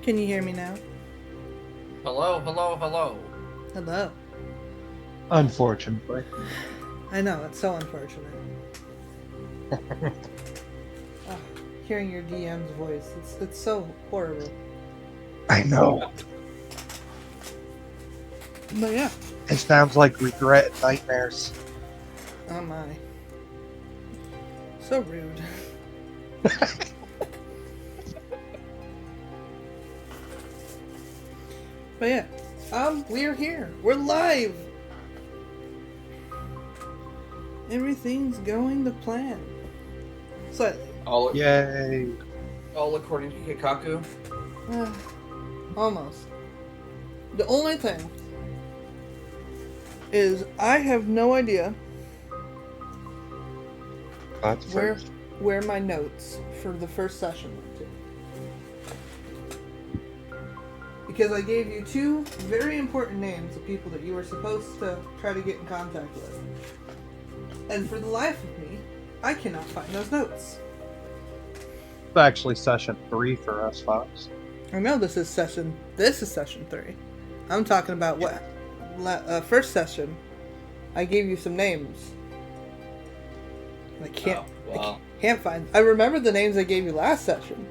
Can you hear me now? Hello, hello, hello. Hello. Unfortunately. I know, it's so unfortunate. Oh, hearing your DM's voice, it's so horrible. I know. But yeah. It sounds like regret and nightmares. Oh my. So rude. But yeah. We're here. We're live. Everything's going to plan. Slightly. Yay. All according to Kikaku. Almost. The only thing is I have no idea That's where my notes for the first session went to. Because I gave you two very important names of people that you were supposed to try to get in contact with. And for the life of me, I cannot find those notes. It's actually session 3 for us, Fox. I know this is session 3. I'm talking about what first session I gave you some names. I can't find. I remember the names I gave you last session,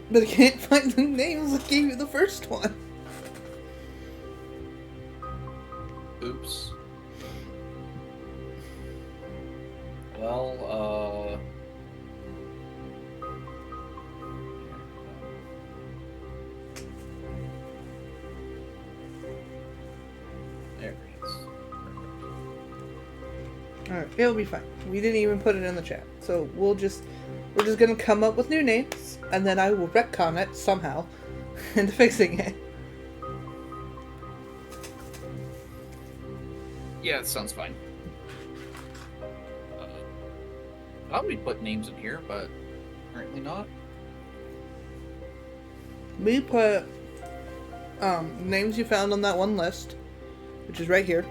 but I can't find the names I gave you the first one. Oops. Well, there it is. Alright, it'll be fine. We didn't even put it in the chat. So we're just gonna come up with new names, and then I will retcon it somehow into fixing it. Yeah, that sounds fine. I thought we'd put names in here, but apparently not. We put names you found on that one list, which is right here.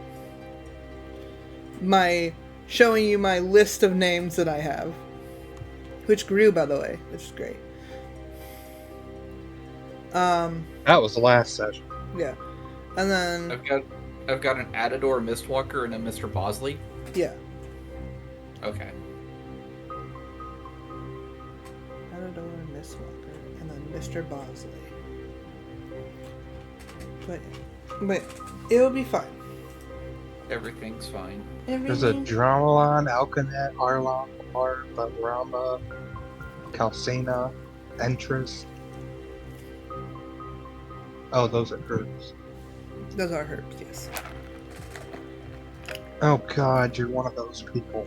Showing you my list of names that I have, which grew, by the way, which is great. That was the last session. Yeah, and then I've got an Adador Mistwalker and a Mr. Bosley. Yeah. Okay. Adador, Miss Walker, and then Mr. Bosley. But it'll be fine. Everything's fine. There's a Dramalon, Alkanet, Arlong, Barama, Calcina, Entris. Oh, those are herbs. Those are herbs, yes. Oh god, you're one of those people.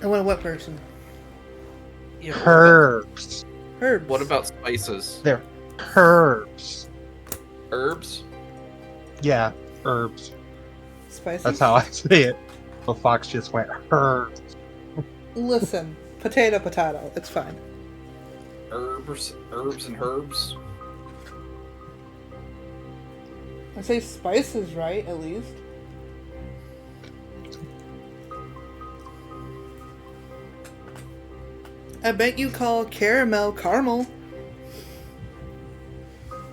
I want a what person? Yeah, Herbs. Herbs. What about spices? They're herbs. Herbs? Yeah, herbs. Spices? That's how I say it. The Fox just went herbs. Listen, potato, it's fine. Herbs and herbs? I say spices, right, at least. I bet you call caramel.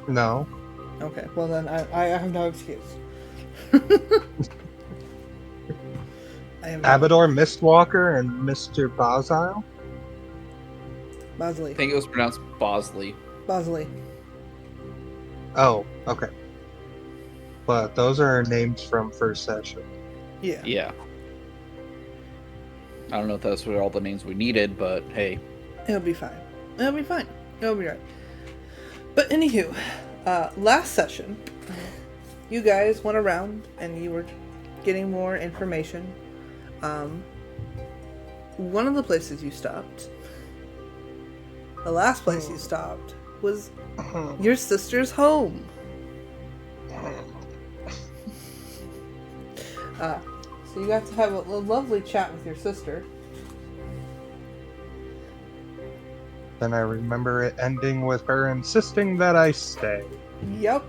No. Okay, well then I have no excuse. Abador, Mistwalker, and Mr. Bosile? Bosley. I think it was pronounced Bosley. Bosley. Oh, okay. But those are names from first session. Yeah. Yeah. I don't know if that's what all the names we needed, but hey. It'll be fine. It'll be right. But anywho, last session, you guys went around and you were getting more information. One of the places you stopped, the last place you stopped, was your sister's home. So you got to have a lovely chat with your sister. Then I remember it ending with her insisting that I stay. Yep.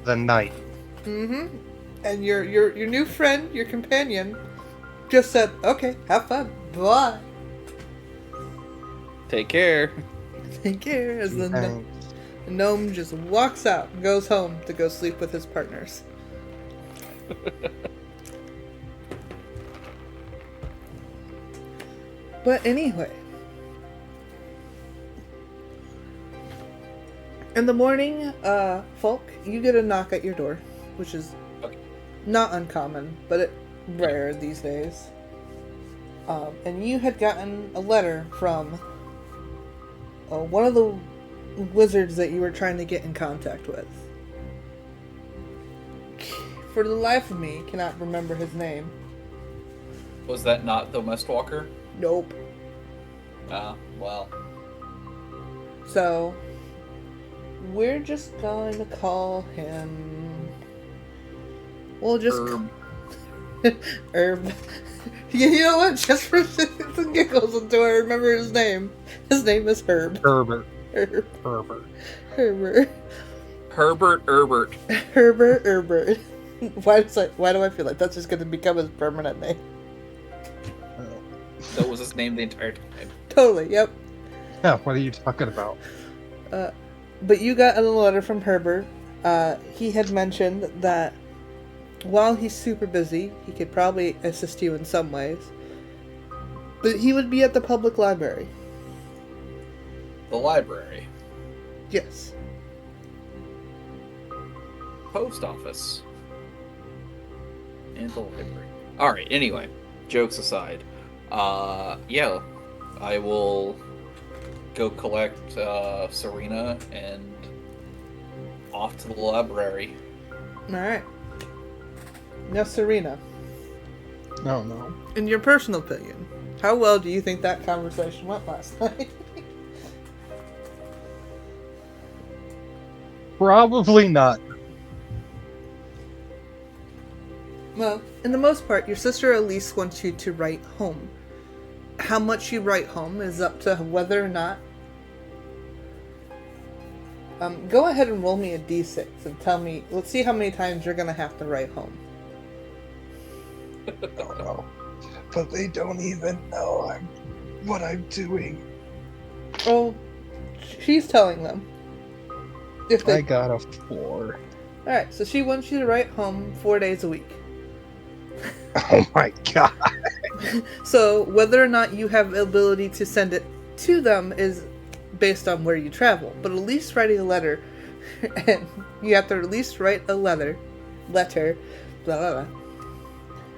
The night. Mm-hmm. And your new friend, your companion, just said, "Okay, have fun. Bye." Take care. Take care. As the The gnome just walks out and goes home to go sleep with his partners. But anyway. In the morning, Folk, you get a knock at your door, which is not uncommon, but rare these days. And you had gotten a letter from one of the wizards that you were trying to get in contact with. For the life of me, cannot remember his name. Was that not the Westwalker? Nope. Well. So, we're just going to call him... We'll just... Herb. You know what? Just for shits and giggles until I remember his name. His name is Herb. Herbert. Herb. Herbert. Herbert. Herbert Herbert. Herbert Herbert. Why do I feel like that's just going to become his permanent name? That was his name the entire time. Totally, yep. Yeah, what are you talking about? But you got a letter from Herbert. He had mentioned that while he's super busy, he could probably assist you in some ways. But he would be at the public library. The library. Yes. Post office. And the library. Alright, anyway. Jokes aside. Yeah. I will go collect Serena and off to the library. Alright. Now, Serena. No. In your personal opinion, how well do you think that conversation went last night? Probably not. Well, in the most part, your sister Elise wants you to write home. How much you write home is up to whether or not... go ahead and roll me a d6 and tell me... Let's see how many times you're going to have to write home. Oh no. But they don't even know what I'm doing. Oh, she's telling them. If they... I got a 4. Alright, so she wants you to write home 4 days a week. Oh my god. So, whether or not you have the ability to send it to them is based on where you travel. But at least writing a letter, and you have to at least write a letter, blah, blah, blah.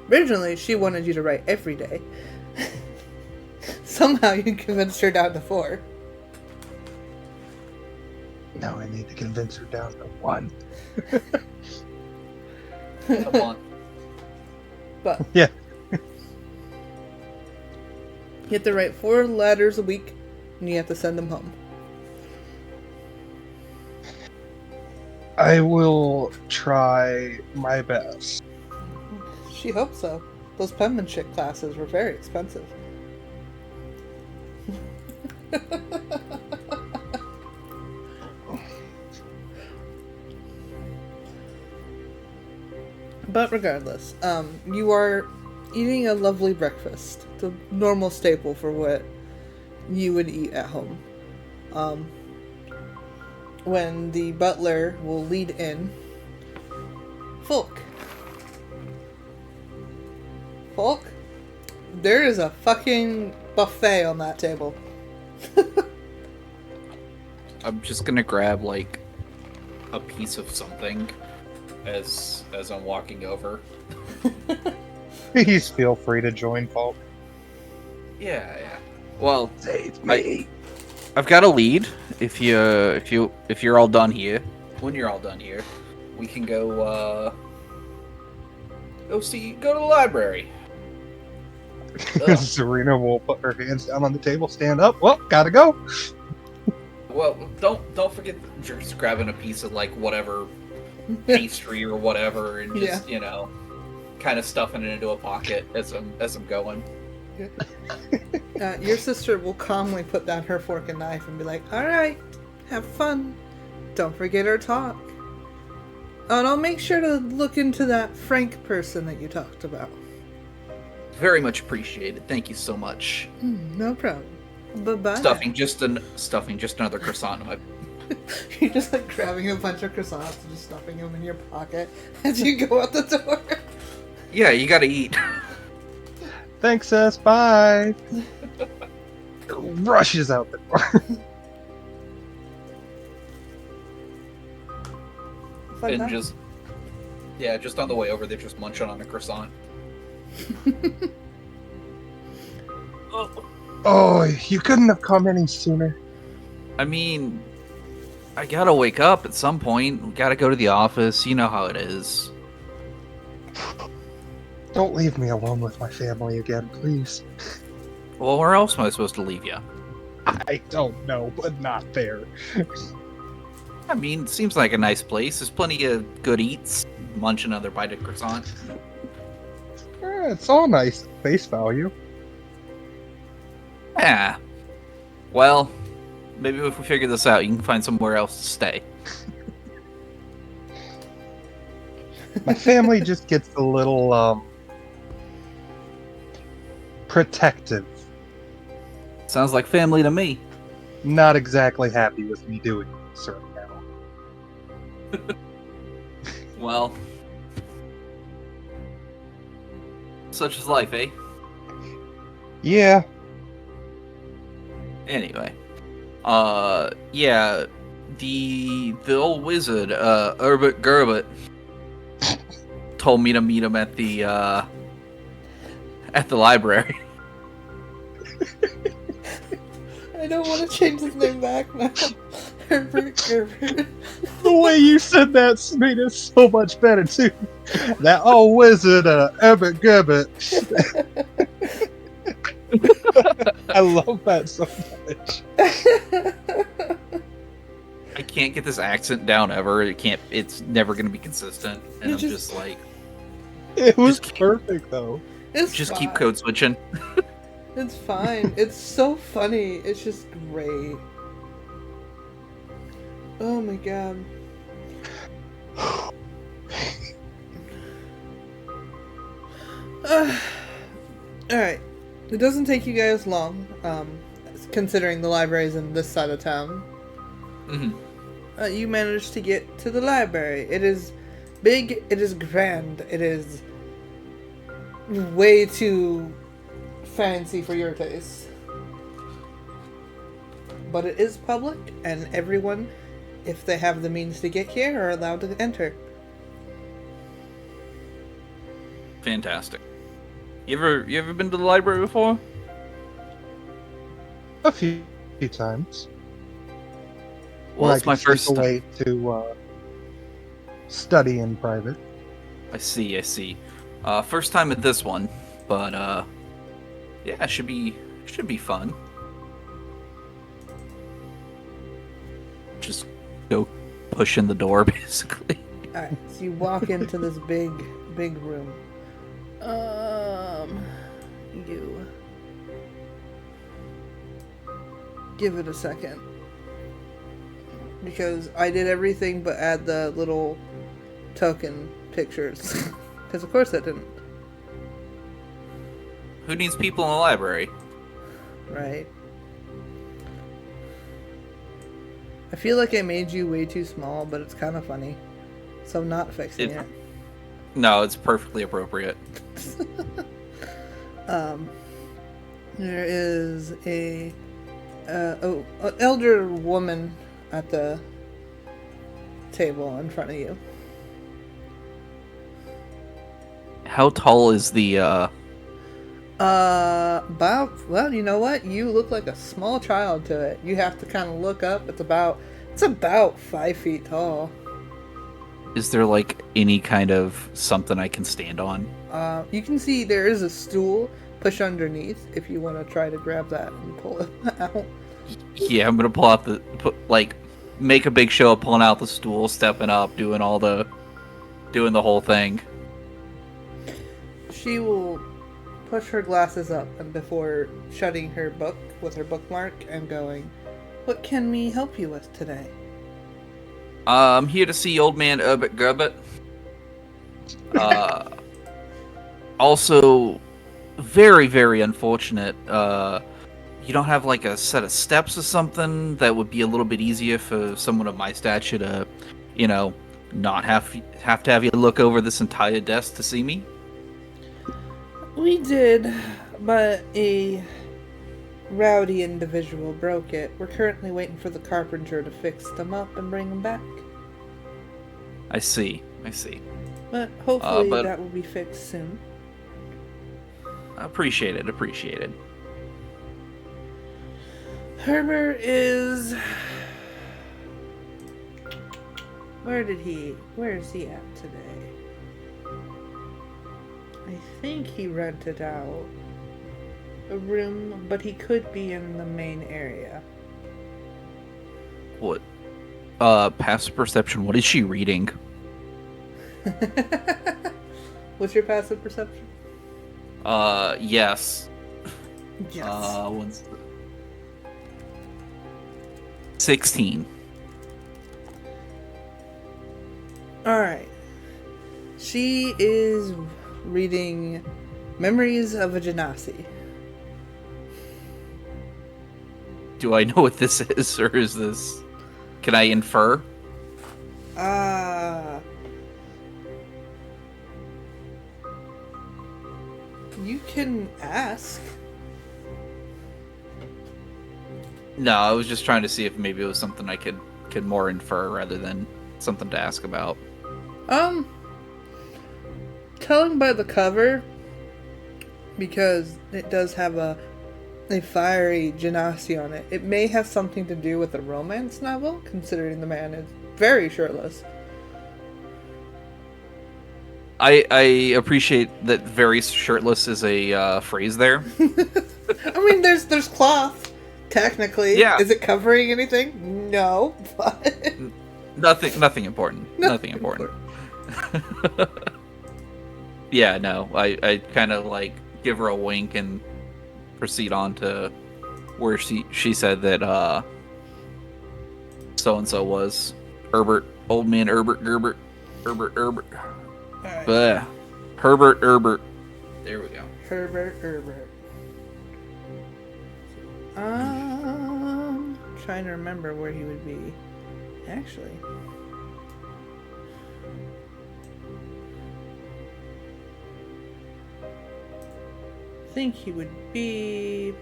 Originally, she wanted you to write every day. Somehow you convinced her down to 4. Now I need to convince her down to 1. Come on. But yeah. You have to write 4 letters a week, and you have to send them home. I will try my best. She hopes so. Those penmanship classes were very expensive. But regardless, you are eating a lovely breakfast. The normal staple for what you would eat at home. When the butler will lead in Folk. Folk, there is a fucking buffet on that table. I'm just gonna grab, like, a piece of something as I'm walking over. Please feel free to join, Paul. Yeah. Well, Save me. I've got a lead. If you're all done here, when you're all done here, we can go go to the library. Serena will put her hands down on the table, stand up. Well, gotta go. Well, don't forget just grabbing a piece of, like, whatever pastry or whatever, and just kind of stuffing it into a pocket as I'm going. Your sister will calmly put down her fork and knife and be like, "Alright, have fun. Don't forget our talk. Oh, and I'll make sure to look into that Frank person that you talked about." Very much appreciated. Thank you so much. No problem. Bye-bye. Stuffing just another croissant in my You're just like grabbing a bunch of croissants and just stuffing them in your pocket as you go out the door. Yeah, you gotta eat. Thanks, sis. Bye. Rushes out the door. Fun And time. just on the way over, they're just munching on a croissant. Oh, you couldn't have come any sooner. I mean, I gotta wake up at some point. We gotta go to the office. You know how it is. Don't leave me alone with my family again, please. Well, where else am I supposed to leave you? I don't know, but not there. I mean, it seems like a nice place. There's plenty of good eats. Munch another bite of croissant. It's all nice at face value. Yeah. Well, maybe if we figure this out, you can find somewhere else to stay. My family just gets a little, protective. Sounds like family to me. Not exactly happy with me doing this right now. Well, such is life, eh? Yeah. Anyway, yeah, the old wizard, Herbert Gerbert, told me to meet him at the library. I don't want to change his name back now. Herbert Gerbert. The way you said that made it so much better, too. That old wizard, Herbert Gerbert. I love that so much. I can't get this accent down ever. It's never gonna be consistent. And I'm just like, It was Just keep- perfect, though. It's just fine. keep code switching. It's fine. It's so funny. It's just great. Oh my god. Alright. It doesn't take you guys long, considering the library's in this side of town. Mm-hmm. You managed to get to the library. It is big, it is grand, it is way too fancy for your taste. But it is public, and everyone, if they have the means to get here, are allowed to enter. Fantastic. You ever been to the library before? A few times. Well, Where it's I my could first sneak time. away to study in private. I see. First time at this one, but yeah, it should be fun. Just go push in the door, basically. Alright, so you walk into this big room. You give it a second. Because I did everything but add the little token pictures. Because of course I didn't. Who needs people in the library? Right? I feel like I made you way too small, but it's kind of funny. So I'm not fixing it. No, it's perfectly appropriate. There is an elder woman at the table in front of you. How tall is the Well, you know what? You look like a small child to it. You have to kind of look up. It's about 5 feet tall. Is there like any kind of something I can stand on? You can see there is a stool push underneath if you want to try to grab that and pull it out. Yeah, I'm gonna pull out make a big show of pulling out the stool, stepping up, doing the whole thing. She will push her glasses up and before shutting her book with her bookmark and going, "What can we help you with today?" I'm here to see old man Herbert Gerbert. Also, very, very unfortunate. you don't have like a set of steps or something that would be a little bit easier for someone of my stature to, you know, not have to have you look over this entire desk to see me? We did, but a rowdy individual broke it. We're currently waiting for the carpenter to fix them up and bring them back. I see. But hopefully but that will be fixed soon. Appreciate it. Herbert is... Where is he at today? I think he rented out a room, but he could be in the main area. What? Passive perception. What is she reading? What's your passive perception? Yes. Yes. 16. Alright. She is reading Memories of a Genasi. Do I know what this is, or is this... Can I infer? You can ask. No, I was just trying to see if maybe it was something I could more infer rather than something to ask about. Telling by the cover, because it does have a fiery genasi on it, it may have something to do with a romance novel, considering the man is very shirtless. I appreciate that very shirtless is a phrase there. I mean, there's cloth, technically. Yeah. Is it covering anything? No, but... Nothing important. Nothing important. Yeah, no. I kind of like give her a wink and proceed on to where she said that so and so was Herbert, old man Herbert Gerbert, Herbert. Right. But Herbert Herbert. There we go. Herbert. Trying to remember where he would be. Actually. I think he would be...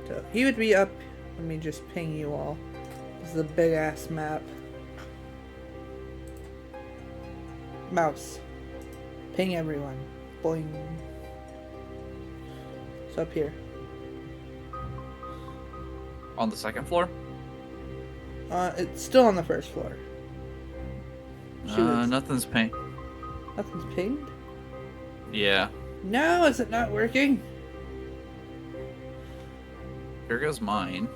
So he would be up... Let me just ping you all. This is a big ass map. Mouse. Ping everyone. Boing. It's up here. On the second floor? It's still on the first floor. Nothing's paying. Nothing's pinged? Yeah. No, is it not working? Here goes mine.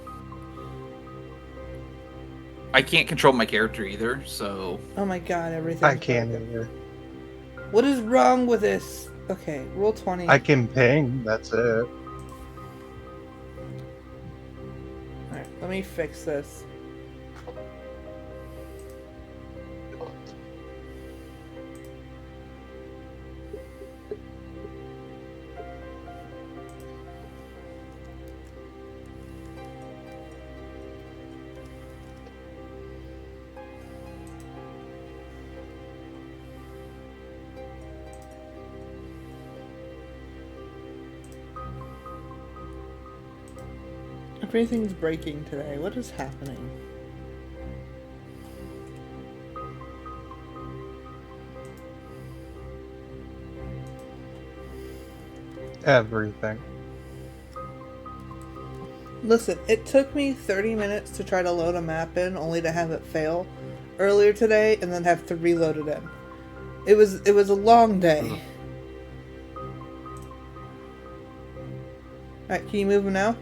I can't control my character either, so... Oh my god, everything. I can't either. What is wrong with this? Okay, roll 20. I can ping, that's it. Alright, let me fix this. Everything's breaking today. What is happening? Everything. Listen, it took me 30 minutes to try to load a map in, only to have it fail earlier today, and then have to reload it in. It was a long day. Alright, can you move now?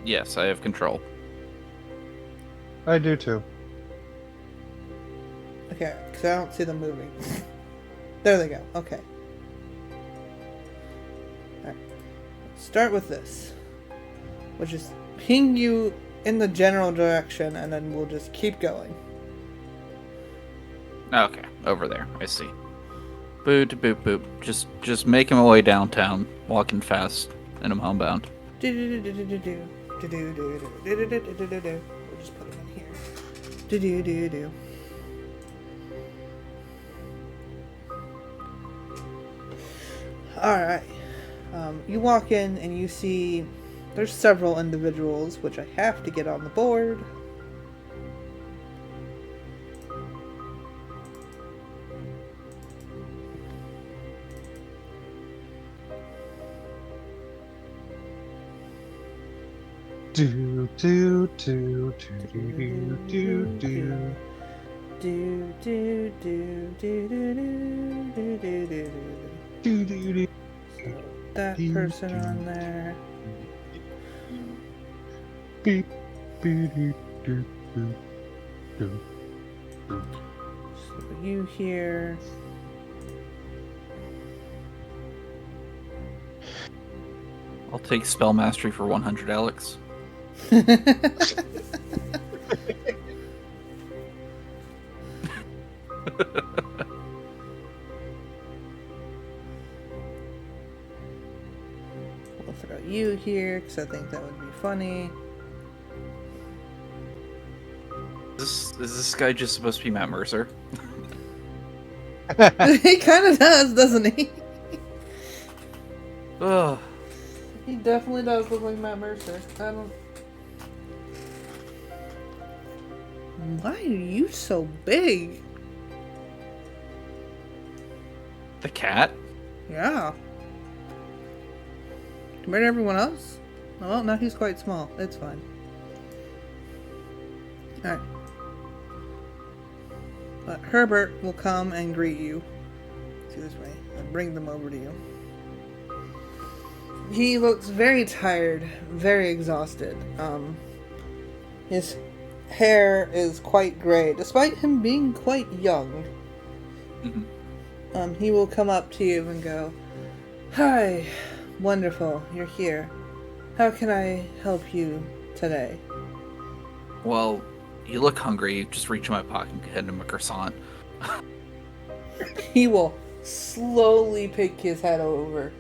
Yes, I have control. I do too. Okay, because I don't see them moving. There they go. Okay. Alright. Start with this. We'll just ping you in the general direction, and then we'll just keep going. Okay, over there. I see. Boop, boop, boop. Just making my way downtown, walking fast, and I'm homebound. We'll just put it in here. Do. Alright. You walk in and you see there's several individuals, which I have to get on the board. Do do do do do do do. Do do do do do do do do do do. So that person on there. Beep beep do do do. So you here. I'll take spell mastery for 100, Alex. We'll throw you here because I think that would be funny. Is this guy just supposed to be Matt Mercer? He kind of does, doesn't he? Ugh. He definitely does look like Matt Mercer. I don't. Why are you so big? The cat? Yeah. Compared to everyone else? Well, now he's quite small. It's fine. Alright. But Herbert will come and greet you. Excuse me. And bring them over to you. He looks very tired, very exhausted. His hair is quite gray, despite him being quite young. Mm-hmm. He will come up to you and go, "Hi, wonderful, you're here. How can I help you today?" Well, you look hungry. Just reach in my pocket and hand him a croissant. He will slowly pick his head over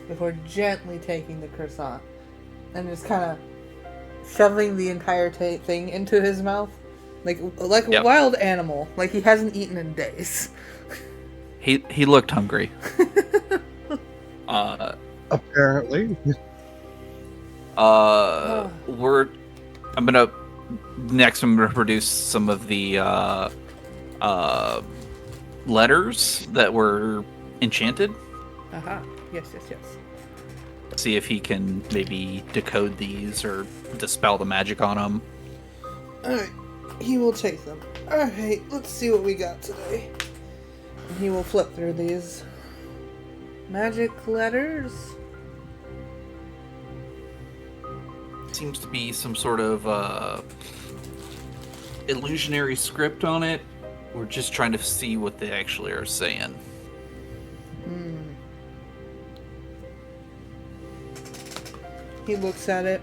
before gently taking the croissant and just kind of shoving the entire thing into his mouth, like a wild animal, like he hasn't eaten in days. He looked hungry. Apparently. I'm gonna produce some of the letters that were enchanted. Aha. Yes. See if he can maybe decode these or dispel the magic on them. Alright, he will take them. Alright, let's see what we got today. And he will flip through these magic letters. Seems to be some sort of illusionary script on it. We're just trying to see what they actually are saying. He looks at it,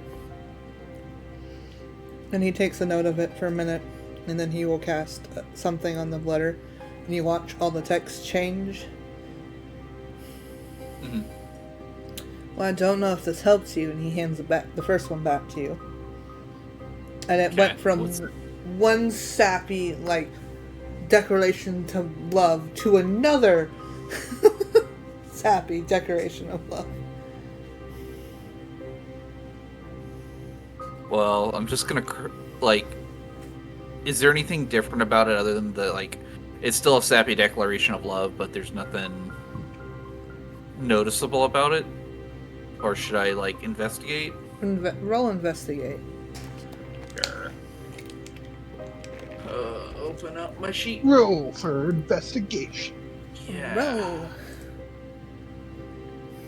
and he takes a note of it for a minute, and then he will cast something on the letter, and you watch all the text change. Mm-hmm. Well, I don't know if this helps you, and he hands the first one back to you. And it went from one sappy, like, declaration to love to another sappy declaration of love. Well, I'm just gonna, is there anything different about it other than it's still a sappy declaration of love, but there's nothing noticeable about it? Or should I, investigate? Roll investigate. Sure. Open up my sheet. Roll for investigation. Yeah. Roll.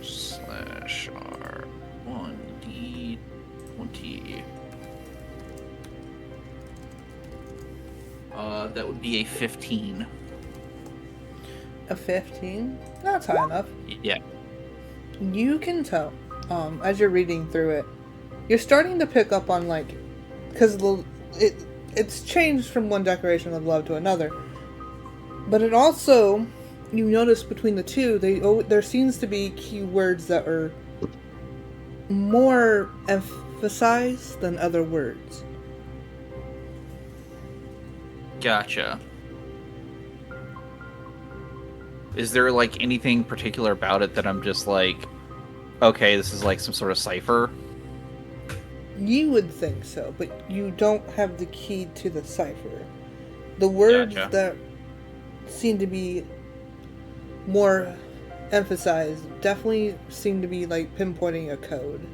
/R1D20. That would be a 15. A 15? That's high enough. Yeah. You can tell, as you're reading through it, you're starting to pick up on, because it's changed from one declaration of love to another. But it also, you notice between the two, there seems to be keywords that are more emphasized than other words. Gotcha. Is there, like, anything particular about it that I'm just like, okay, this is like some sort of cipher? You would think so, but you don't have the key to the cipher. The words Gotcha. that seem to be more emphasized definitely seem to be like pinpointing a code.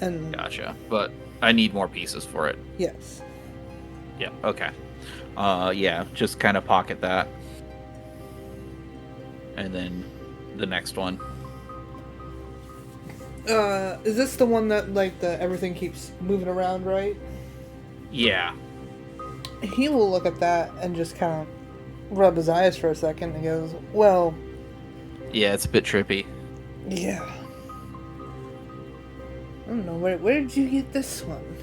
And Gotcha. But I need more pieces for it. yes. Yeah, okay. Yeah, just kind of pocket that. And then the next one. Is this the one that like everything keeps moving around, right? Yeah. He will look at that and just kind of rub his eyes for a second and goes, well, Yeah, it's a bit trippy. yeah. I don't know, where did you get this one?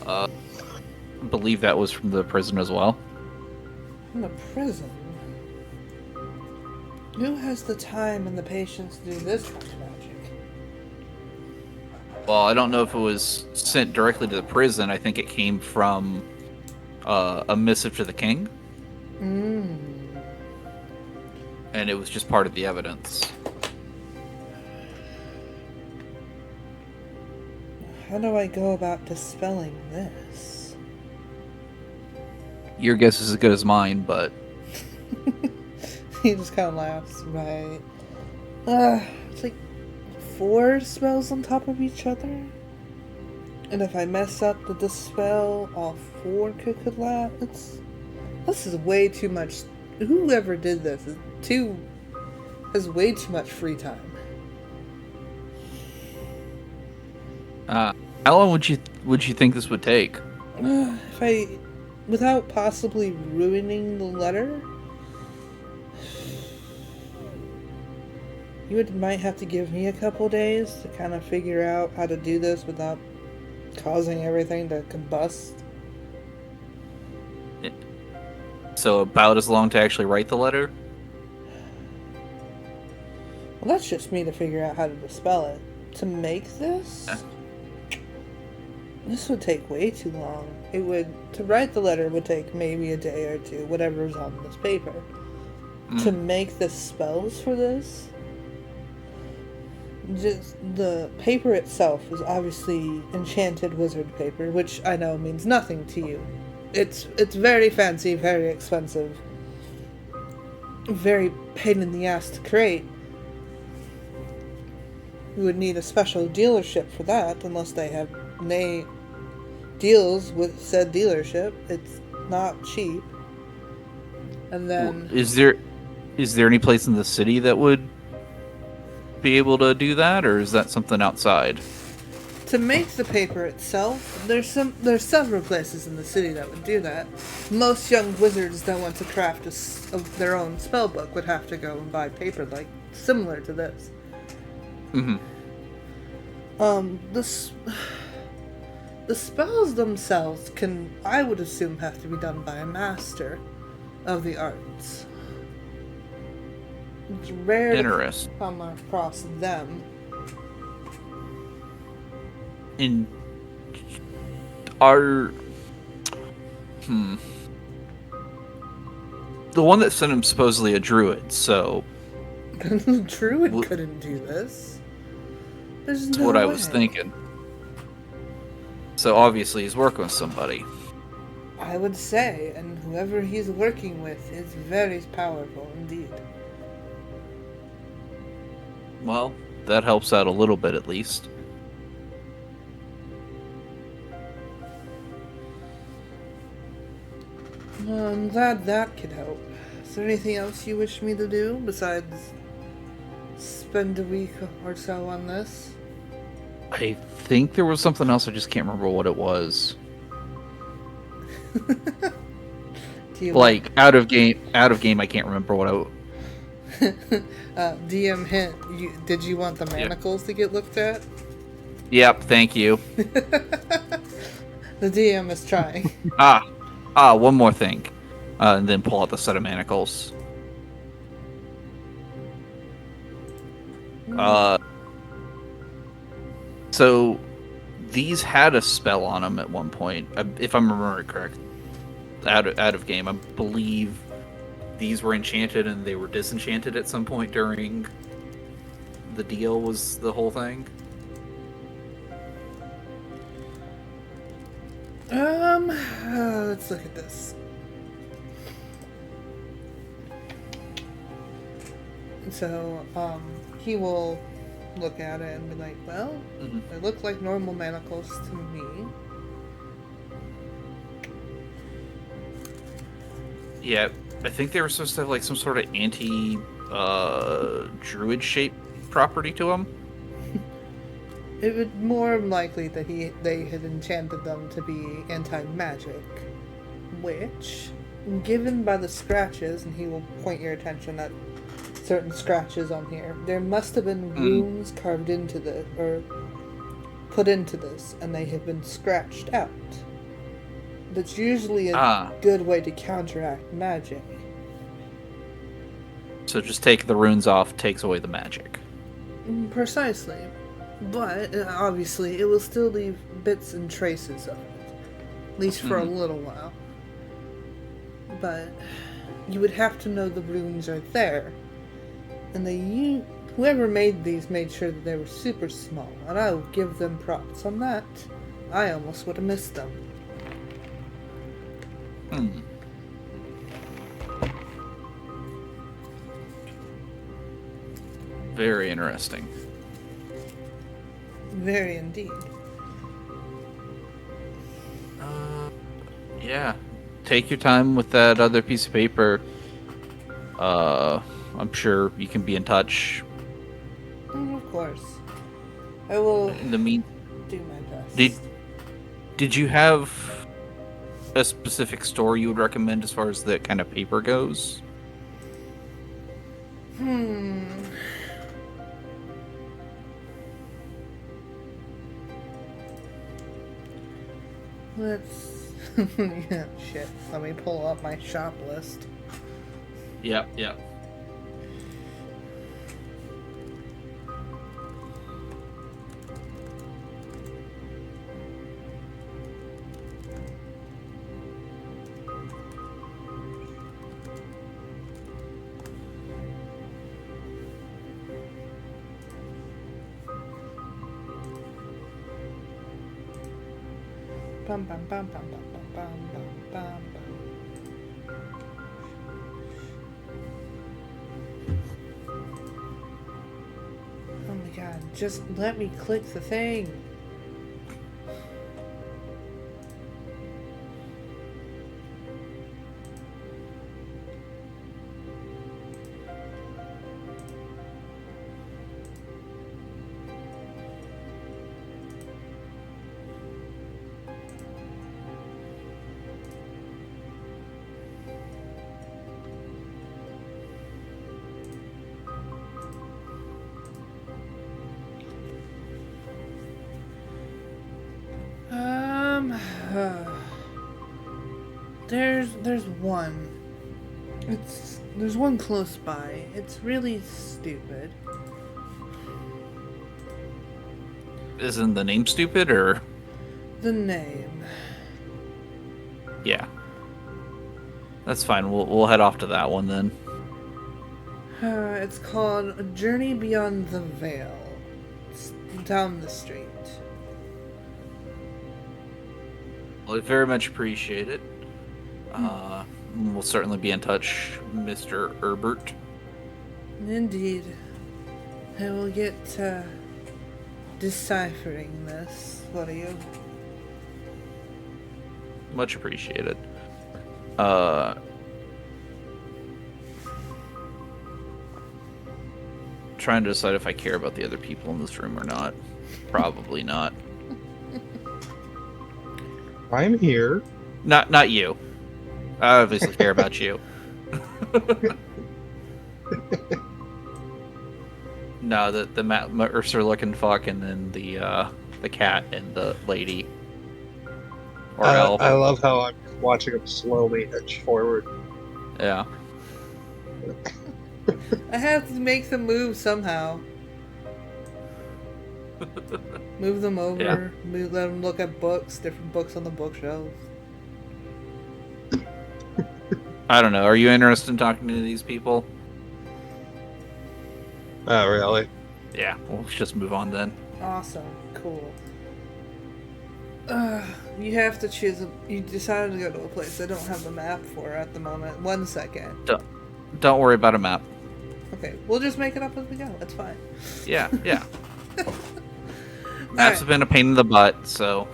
I believe that was from the prison as well. From the prison? Who has the time and the patience to do this kind of magic? Well, I don't know if it was sent directly to the prison. I think it came from a missive to the king. And it was just part of the evidence. How do I go about dispelling this? Your guess is as good as mine, but He just kind of laughs, right? It's like 4 spells on top of each other? And if I mess up the dispel, all 4 could collapse? This is way too much. Whoever did this has way too much free time. how long would you think this would take? Without possibly ruining the letter, might have to give me a couple days to kind of figure out how to do this without causing everything to combust. So about as long to actually write the letter? Well, that's just me to figure out how to dispel it. To make this? This would take way too long. To write the letter would take maybe a day or 2, whatever's on this paper. To make the spells for this, just the paper itself is obviously enchanted wizard paper, which I know means nothing to you. It's very fancy, very expensive, very pain in the ass to create. You would need a special dealership for that, unless they have deals with said dealership. It's not cheap. And then Is there any place in the city that would be able to do that, or is that something outside? to make the paper itself, there's several places in the city that would do that. Most young wizards that want to craft their own spell book would have to go and buy paper similar to this. Mm-hmm. The spells themselves I would assume, have to be done by a master of the arts. It's rare to come across them. The one that sent him supposedly a druid, so Druid couldn't do this. There's that's no what way. I was thinking. So obviously he's working with somebody. I would say, and whoever he's working with is very powerful indeed. Well, that helps out a little bit at least. I'm glad that could help. Is there anything else you wish me to do besides spend a week or so on this? I think there was something else, I just can't remember what it was. Out of game, I can't remember what DM hint, did you want the manacles to get looked at? Yep, thank you. The DM is trying. One more thing. and then pull out the set of manacles. So these had a spell on them at one point, if I'm remembering correct. Out of game, I believe these were enchanted and they were disenchanted at some point during the deal. Was the whole thing? Let's look at this. So, he will look at it and be like, well, they look like normal manacles to me. Yeah, I think they were supposed to have like some sort of druid shape property to them. It would more likely that they had enchanted them to be anti-magic, which, given by the scratches, and he will point your attention at certain scratches on here, there must have been runes carved into this, or put into this, and they have been scratched out. That's usually a good way to counteract magic. So just take the runes off, takes away the magic. Precisely. But, obviously, it will still leave bits and traces of it. At least for a little while. But, you would have to know the runes are there. And whoever made these made sure that they were super small. And I will give them props on that. I almost would have missed them. Very interesting. Very indeed. Yeah. Take your time with that other piece of paper. I'm sure you can be in touch. Of course. I will in the mean do my best. Did you have a specific store you would recommend as far as that kind of paper goes? Let's... yeah, shit. Let me pull up my shop list. Yep. Bum bum bum bum bum bum bum bum bum. Oh my god, just let me click the thing. There's one. There's one close by. It's really stupid. Isn't the name stupid, or? The name. Yeah. That's fine. We'll head off to that one then. It's called A Journey Beyond the Veil. It's down the street. Well, I very much appreciate it. We'll certainly be in touch, Mr. Herbert. Indeed. I will get to deciphering this for you. Much appreciated. Trying to decide if I care about the other people in this room or not. Probably not. I'm here. Not you. I obviously care about you. No, the Mercer looking fuck, and then the cat and the lady. Or elf. I love how I'm watching him slowly edge forward. Yeah. I have to make them move somehow. Move them over. Yeah. Let them look at books, different books on the bookshelves. I don't know. Are you interested in talking to these people? Oh, really? Yeah. We'll just move on then. Awesome. Cool. You have to choose. You decided to go to a place I don't have a map for at the moment. 1 second. Don't worry about a map. Okay, we'll just make it up as we go. That's fine. Yeah. Maps have been a pain in the butt, so...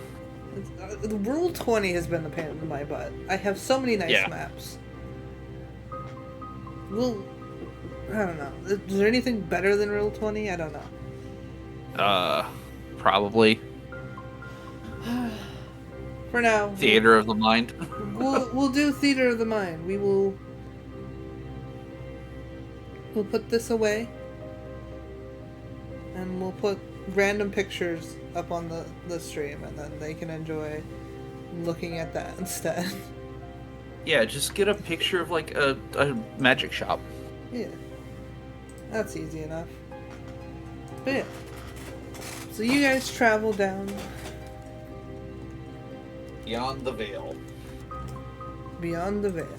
Rule 20 has been the pain in my butt. I have so many nice maps. I don't know. Is there anything better than Rule 20? I don't know. Probably. For now. Theater of the Mind. We'll do Theater of the Mind. We'll put this away. And we'll put random pictures up on the stream, and then they can enjoy looking at that instead. Yeah, just get a picture of like a magic shop. Yeah. That's easy enough. But yeah. So you guys travel down. Beyond the veil. Beyond the veil.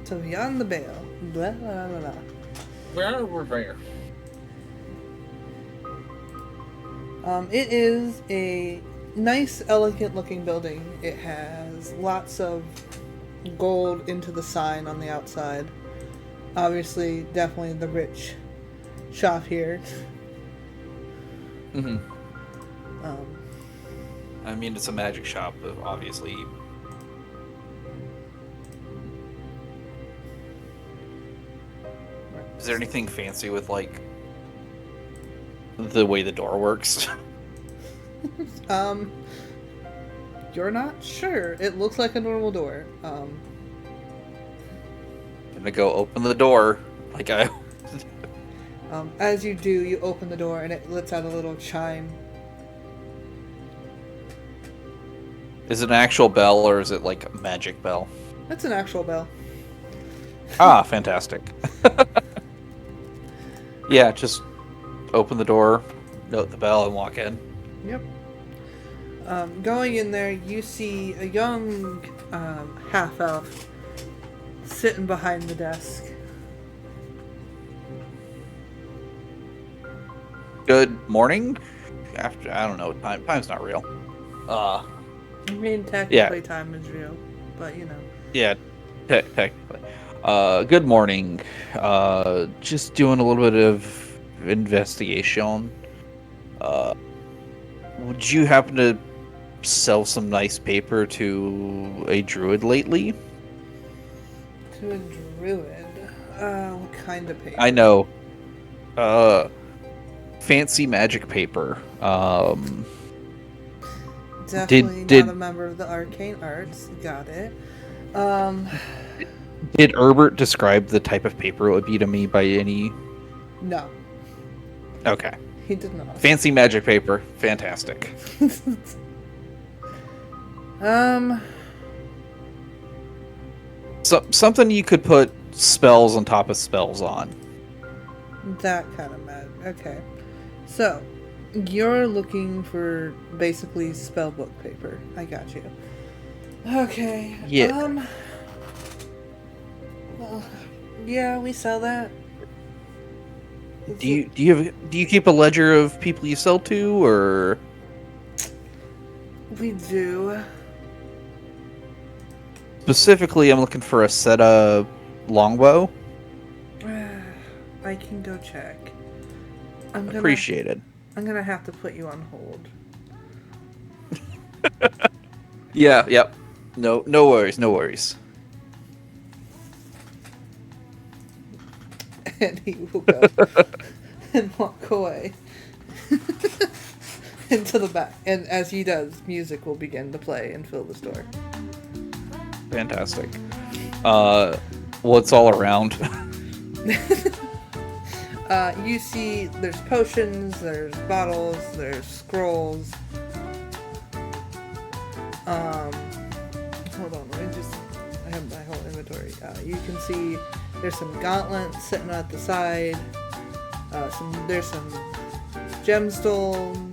So beyond the veil. Blah, blah, blah, blah. Where we're there. It is a nice, elegant looking building. It has lots of gold into the sign on the outside. Obviously, definitely the rich shop here. Mm-hmm. I mean, it's a magic shop, obviously. Is there anything fancy with, like, the way the door works? You're not sure. It looks like a normal door. I'm gonna go open the door, like I... As you do, you open the door and it lets out a little chime. Is it an actual bell, or is it like a magic bell? It's an actual bell. Ah, fantastic. Yeah, just open the door, note the bell, and walk in. Yep. Going in there, you see a young half-elf sitting behind the desk. Good morning? After, I don't know, time's not real. I mean, technically time is real, but you know. Yeah, technically. Good morning. Just doing a little bit of investigation. Would you happen to sell some nice paper to a druid lately? To a druid? What kind of paper? I know. Fancy magic paper. Definitely not a member of the arcane arts. Got it. Did Herbert describe the type of paper it would be to me by any... No. Okay. He did not. Fancy magic paper. Fantastic. So, something you could put spells on top of spells on. That kind of magic. Okay. So, you're looking for basically spellbook paper. I got you. Okay. Yeah. Well, yeah, we sell that. Do you keep a ledger of people you sell to, or? We do. Specifically, I'm looking for a set of longbow. I can go check. Appreciated. I'm gonna have to put you on hold. Yeah. Yep. No worries. No worries. And he will go and walk away into the back. And as he does, music will begin to play and fill the store. Fantastic. What's all around? You see there's potions, there's bottles, there's scrolls. Hold on, I have my whole inventory. You can see there's some gauntlets sitting at the side. There's some gemstones,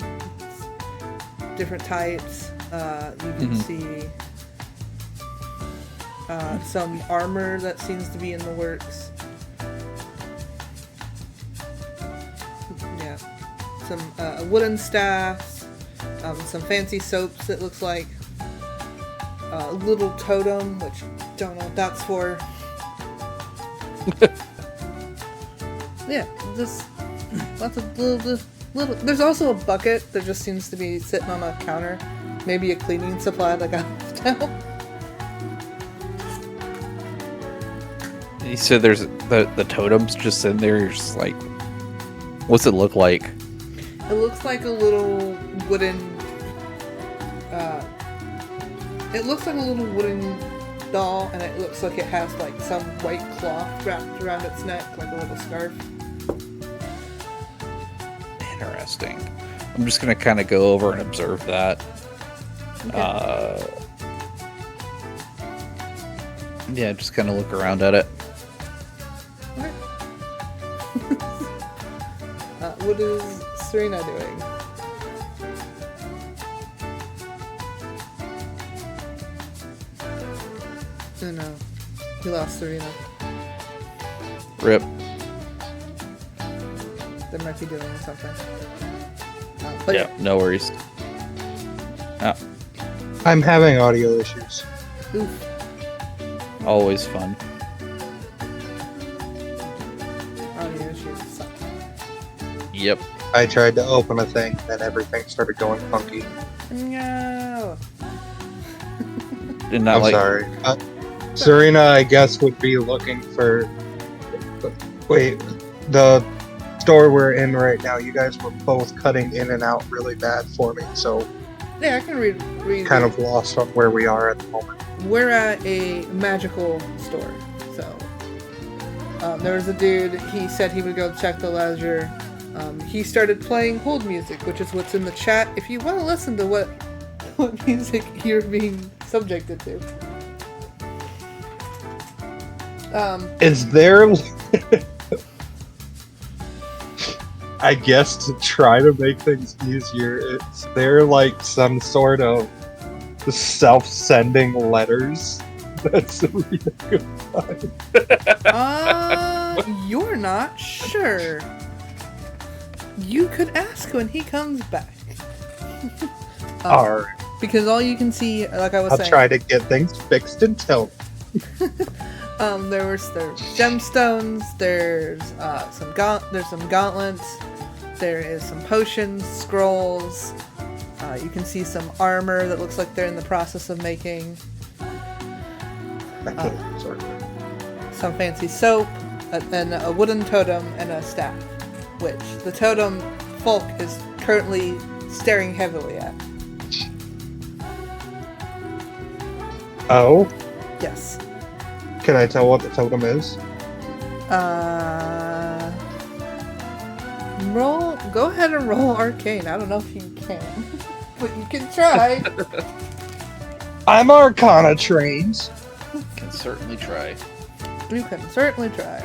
different types. You can see some armor that seems to be in the works. Yeah, some wooden staffs, some fancy soaps. It looks like a little totem, which don't know what that's for. Yeah, just lots of little. There's also a bucket that just seems to be sitting on a counter. Maybe a cleaning supply that got left out. You said there's the totems just in there. You're just like, what's it look like? It looks like a little wooden. It looks like a little wooden doll, and it looks like it has like some white cloth wrapped around its neck, like a little scarf. Interesting. I'm just gonna kind of go over and observe that. Okay. Yeah, just kind of look around at it. Okay. What is Serena doing? Oh no, we lost Serena. Rip. They might be doing something. But Yeah, no worries. I'm having audio issues. Oof. Always fun. Audio issues suck. Yep. I tried to open a thing, then everything started going funky. No. Did not I'm like. sorry. Serena, I guess, would be looking for. Wait, the store we're in right now, you guys were both cutting in and out really bad for me, so Yeah, I can read. kind of lost on where we are at the moment. We're at a magical store, so there was a dude. He said he would go check the ledger. He started playing hold music, which is what's in the chat. If you want to listen to what music you're being subjected to, Is there, I guess, to try to make things easier, is there like some sort of self-sending letters that Serena could find? you're not sure. You could ask when he comes back. Alright, Because all you can see, like I was I'll saying, try to get things fixed until. there's gemstones. There's some gauntlets. There is some potions, scrolls. You can see some armor that looks like they're in the process of making. Sorry. Some fancy soap, and a wooden totem and a staff, which the totem Folk is currently staring heavily at. Oh, Yes. can I tell what the totem is? Go ahead and roll arcane. I don't know if you can, but you can try. I'm Arcana trained. Can certainly try. You can certainly try.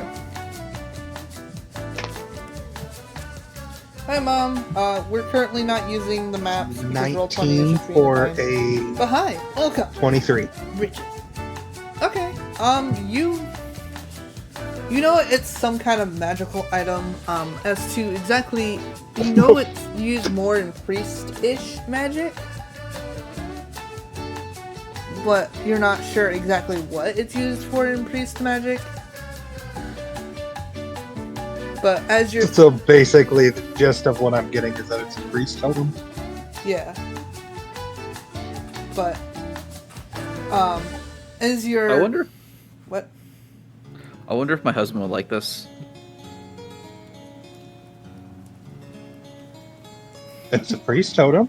Hi, Mom. We're currently not using the maps because Roll20 is 19 just being for fine. a But hi, welcome. 23. Richard. Okay. You know it's some kind of magical item. As to exactly, you know it's used more in priest-ish magic, but you're not sure exactly what it's used for in priest magic. But as you're So basically, the gist of what I'm getting is that it's a priest totem. yeah. But as you're I wonder. what? I wonder if my husband would like this. It's a priest totem.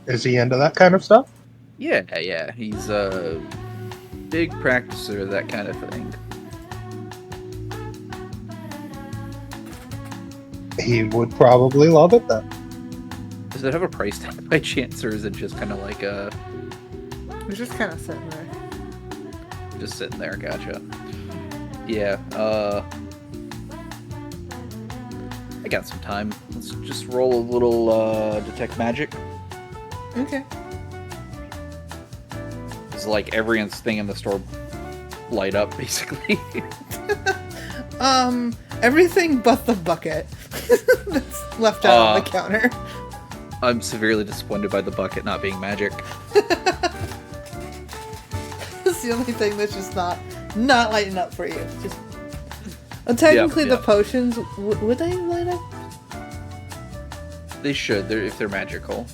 Is he into that kind of stuff? Yeah. He's a big practicer of that kind of thing. He would probably love it then. Does it have a price tag by chance, or is it just kind of like a? It's just kind of sitting there. Just sitting there, gotcha. Yeah, I got some time. Let's just roll a little, detect magic. Okay. It's like every thing in the store light up, basically. Everything but the bucket that's left out on the counter. I'm severely disappointed by the bucket not being magic. That's the only thing that's just not lighting up for you. Just technically, the potions would they light up? They should. If they're magical.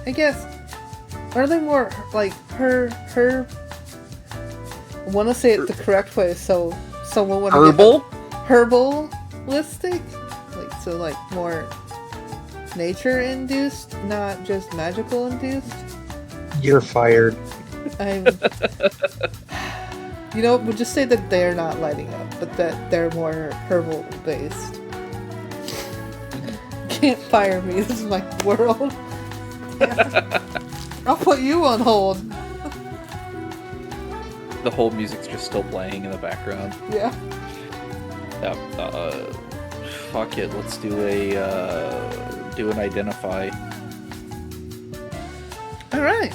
I guess. Are they more like her? I want to say it the correct way, so someone would herbal. Herbalistic, like so, like more nature induced, not just magical induced. You're fired. We'll just say that they're not lighting up, but that they're more herbal based. Can't fire me. This is my world. I'll put you on hold. The whole music's just still playing in the background. Yeah. Fuck it. Let's do an identify. All right.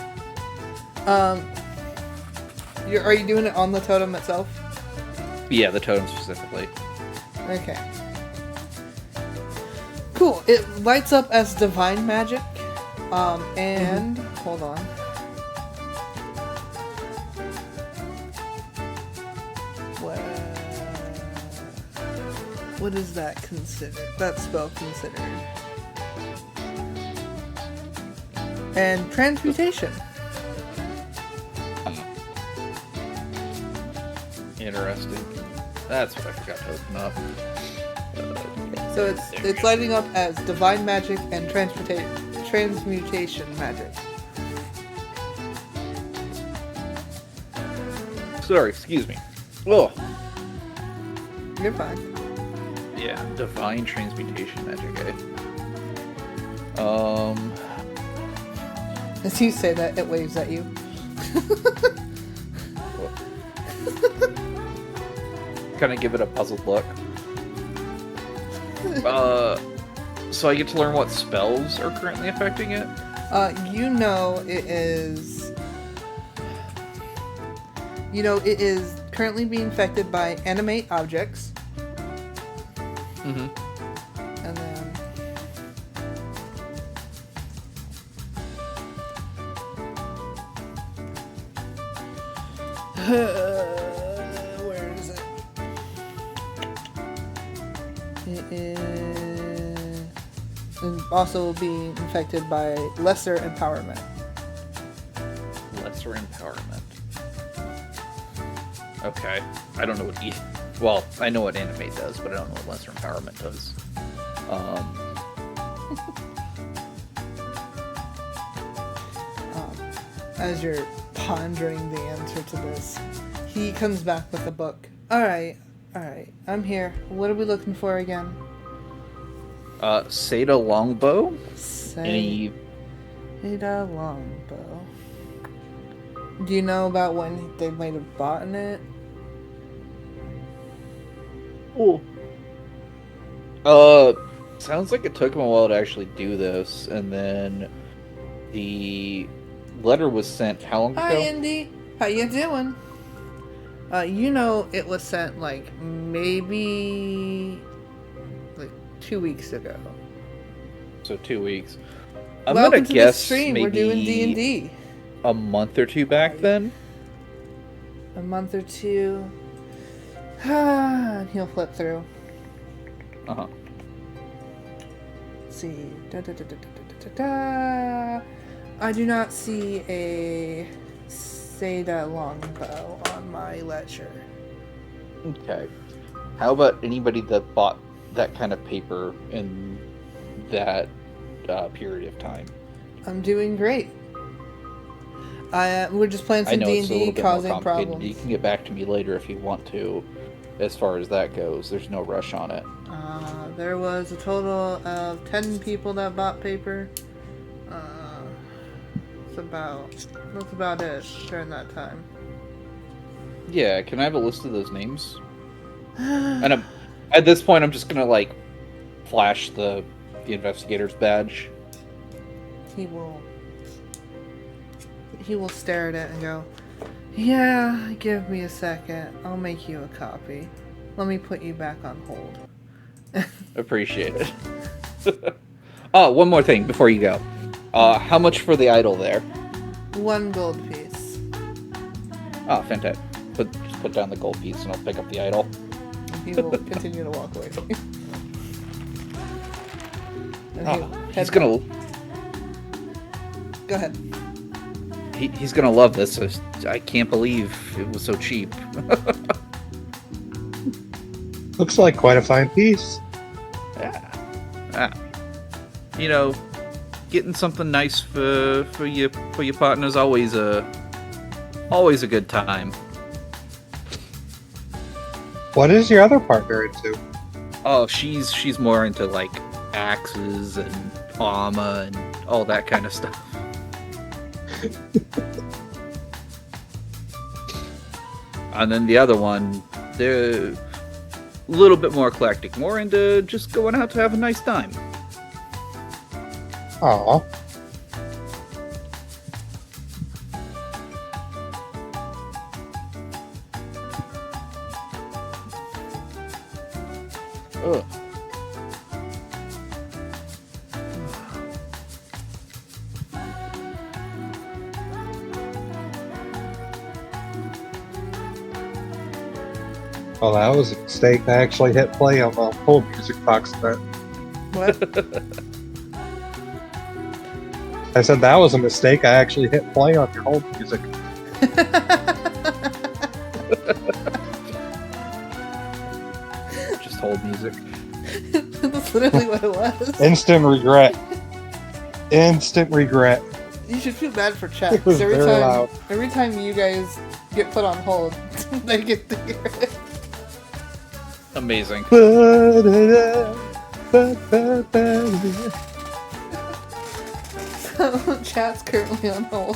Are you doing it on the totem itself? Yeah, the totem specifically. Okay. Cool. It lights up as divine magic. And hold on. What is that considered? That spell considered? And transmutation. Interesting. That's what I forgot to open up. So it's lighting up as divine magic and transmutation magic. Sorry, excuse me. Oh. You're fine. Yeah, divine transmutation magic, eh? As you say that, it waves at you. Kind of give it a puzzled look. So I get to learn what spells are currently affecting it? It is... it is currently being affected by animate objects. Mm-hmm. And then... where is it? It is... and also being infected by lesser empowerment. Lesser empowerment. Okay. I don't know what well, I know what animate does, but I don't know what lesser empowerment does. As you're pondering the answer to this, he comes back with a book. Alright, I'm here. What are we looking for again? Seda Longbow? Seda Longbow. Do you know about when they might have bought it? Sounds like it took him a while to actually do this, and then the letter was sent how long ago? Hi, Indy. How you doing? It was sent, maybe 2 weeks ago. So 2 weeks. I'm Welcome gonna to guess the stream. maybe We're doing D&D. a month or two back then? A month or two. He'll flip through. Uh-huh. Let's see. I do not see a Seda Longbow on my ledger. Okay. How about anybody that bought that kind of paper in that period of time? I'm doing great. We're just playing some D&D, causing problems. You can get back to me later if you want to, as far as that goes. There's no rush on it. There was a total of 10 people that bought paper. That's about it during that time. Yeah, can I have a list of those names? And at this point, I'm just gonna like flash the investigator's badge. He will stare at it and go, "Yeah, give me a second. I'll make you a copy. Let me put you back on hold." Appreciate it. Oh, one more thing before you go. How much for the idol there? 1 gold piece. Oh, fantastic. Just put down the gold piece and I'll pick up the idol. He will continue to walk away. And He's gonna... Go ahead. He's gonna love this. I can't believe it was so cheap. Looks like quite a fine piece. Yeah. You know, getting something nice for your partner's always a good time. What is your other partner into? Oh, she's more into like axes and armor and all that kind of stuff. And then the other one, they're a little bit more eclectic, more into just going out to have a nice time. Aw. Ugh. Well, that was a mistake. I actually hit play on the whole music box then. What? I said that was a mistake. I actually hit play on your whole music. Just hold music. That's literally what it was. Instant regret. Instant regret. You should feel bad for chat. It was 'cause very loud. Every time you guys get put on hold, they get to hear it. Amazing. So chat's currently on hold.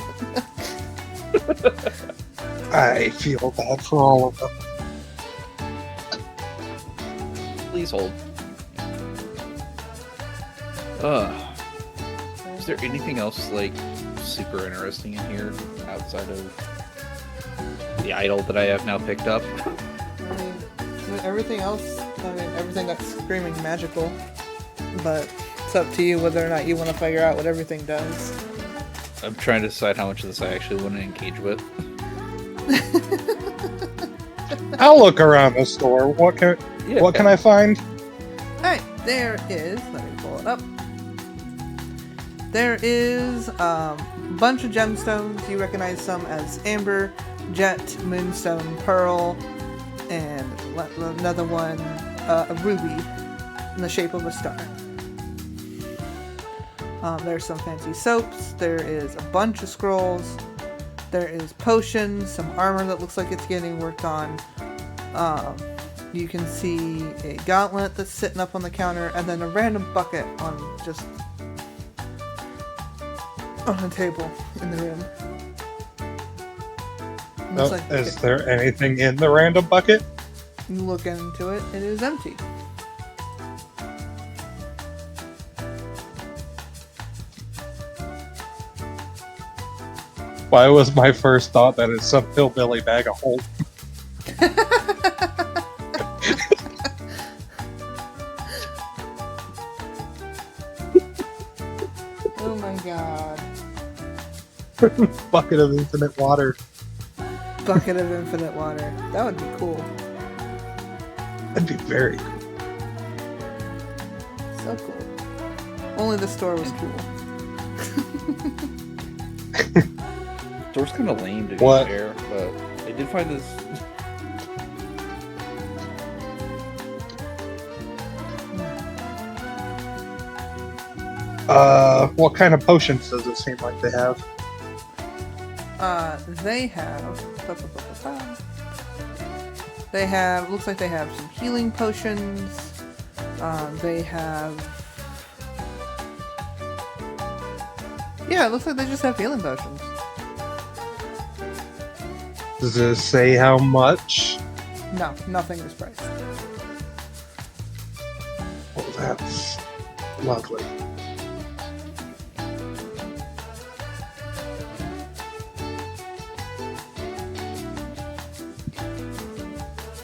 I feel bad for all of them. Please hold. Is there anything else like super interesting in here outside of the idol that I have now picked up? I mean, everything else, everything that's screaming magical, but it's up to you whether or not you want to figure out what everything does. I'm trying to decide how much of this I actually want to engage with. I'll look around the store. What can I find? Alright, there is, let me pull it up. There is a bunch of gemstones. You recognize some as amber, jet, moonstone, pearl, and another one, a ruby in the shape of a star. There's some fancy soaps. There is a bunch of scrolls. There is potions, some armor that looks like it's getting worked on. You can see a gauntlet that's sitting up on the counter, and then a random bucket on a table in the room. Is there anything in the random bucket? You look into it, it is empty. Why was my first thought that it's some hillbilly bag of holes? Oh my god. Bucket of infinite water. Bucket of infinite water. That would be cool. That'd be very cool. So cool. Only the store was cool. Store's kind of lame to be What? fair, but I did find this. What kind of potions does it seem like they have? They have... They have... Looks like they have some healing potions. They have... Yeah, it looks like they just have healing potions. Does it say how much? No, nothing is priced. Oh, that's lovely.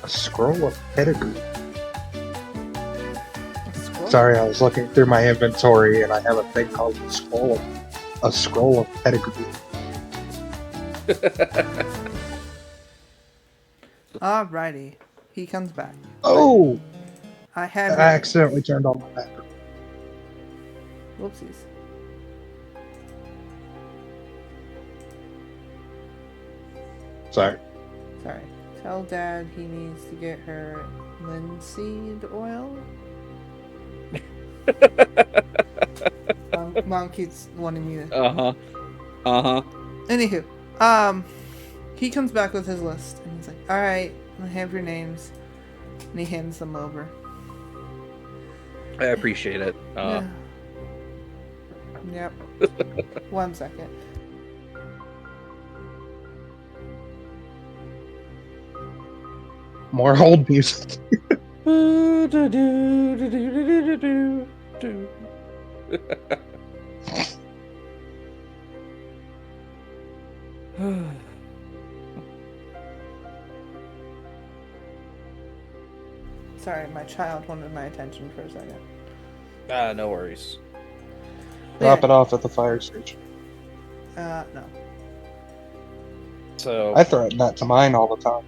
A scroll of pedigree. Sorry, I was looking through my inventory and I have a thing called a scroll of pedigree. Alrighty, he comes back. Oh! I I have. accidentally turned on my backer. Whoopsies. Sorry. Sorry. Tell Dad he needs to get her linseed oil. Mom keeps wanting me to. Anywho, he comes back with his list and he's like, "All right, I have your names," and he hands them over. I appreciate it. Yeah. Yep. 1 second. More old music. Sorry, my child wanted my attention for a second. No worries. Drop it off at the fire station. No. So I threaten that to mine all the time.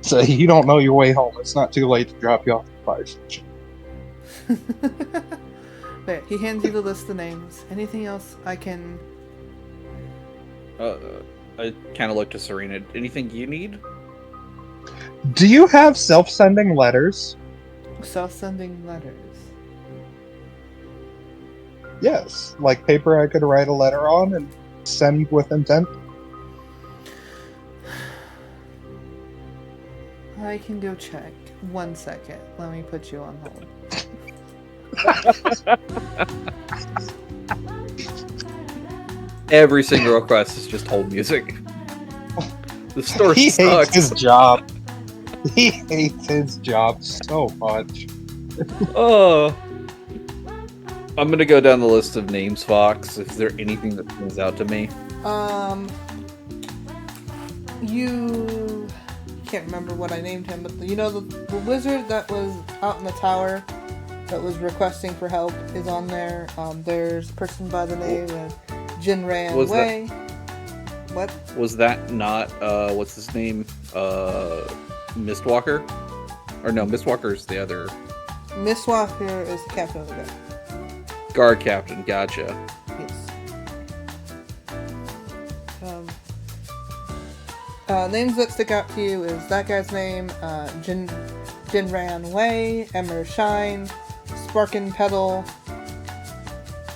So you don't know your way home. It's not too late to drop you off at the fire station. There, he hands you the list of names. Anything else I can... I kind of look to Serena. Anything you need? Do you have self-sending letters? Self-sending letters. Yes. Like paper I could write a letter on and send with intent? I can go check. 1 second. Let me put you on hold. Every single request is just hold music. The store He sucks. hates his job. He hates his job so much. Oh. I'm gonna go down the list of names, Fox. Is there anything that stands out to me? You can't remember what I named him, but you know the wizard that was out in the tower that was requesting for help is on there. There's a person by the name of Jinran Was Wei. What? Was that not what's his name? Mistwalker? Or no, Mistwalker's the other Mistwalker is the captain of the guard. guard captain. Gotcha. Yes. Names that stick out to you is that guy's name, Jinran Wei, Emmer Shine, Sparkin Pedal,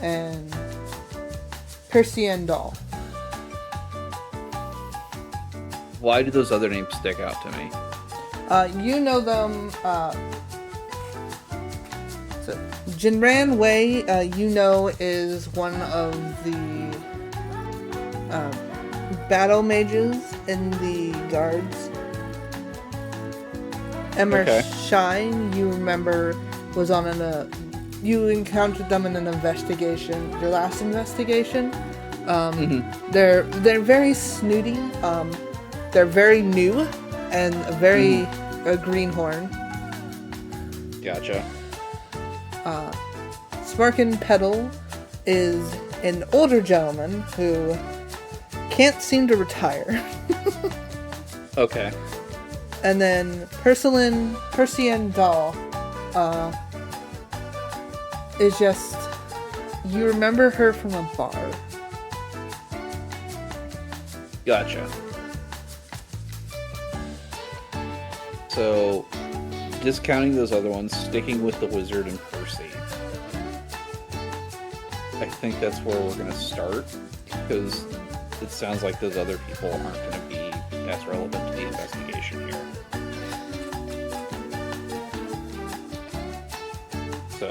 and Persian Doll. Why do those other names stick out to me? You know them. So Jinran Wei, you know, is one of the battle mages in the guards. Emmer Okay. Shine, you remember, was on you encountered them in an investigation, your last investigation. They're very snooty. They're very new and very a greenhorn. Gotcha. Sparkin Pedal is an older gentleman who can't seem to retire. Okay. And then Persian Doll is just, you remember her from a bar. Gotcha. So, discounting those other ones, sticking with the wizard and Percy. I think that's where we're going to start, because it sounds like those other people aren't going to be as relevant to the investigation here.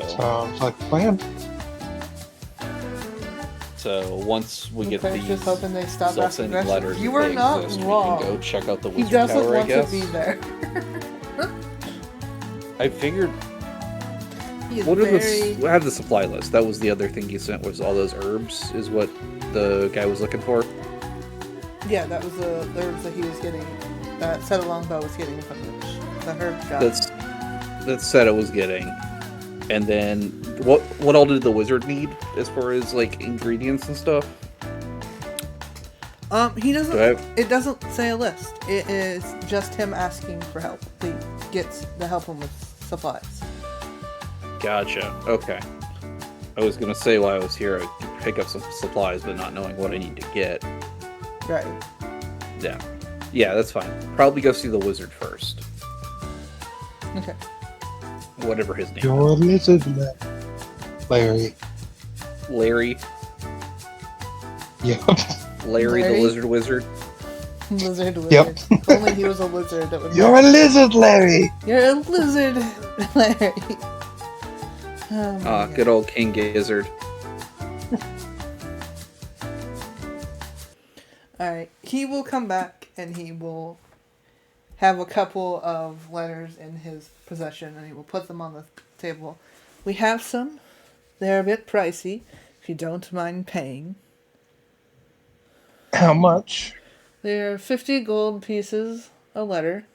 Sounds like a plan. So once we get Okay, these just hoping they stop asking self-sending questions. letters, You if are they not exist, we wrong. can go check out the He wizard doesn't tower, I want to guess. be there. I figured. He is What are very... the? I have the supply list. That was the other thing you sent. Was all those herbs? Is what the guy was looking for? Yeah, that was the herbs that he was getting. That Set Longbow was getting from the herb shop. That said it was getting. And then what all did the wizard need as far as like ingredients and stuff? He doesn't. It doesn't say a list. It is just him asking for help. He gets to help him with supplies. Gotcha. Okay. I was gonna say while I was here, I'd pick up some supplies, but not knowing what I need to get. Right. Yeah. Yeah, that's fine. Probably go see the wizard first. Okay. Whatever his name You're a lizard man, Larry. Larry. Yep. Larry the lizard wizard. Lizard. Yep. If only he was a lizard, that would. You're a lizard, Larry. You're a lizard, Larry. Oh, Good old King Gizzard. Alright, he will come back and he will have a couple of letters in his possession and he will put them on the table. We have some. They're a bit pricey, if you don't mind paying. How much? They're 50 gold pieces a letter.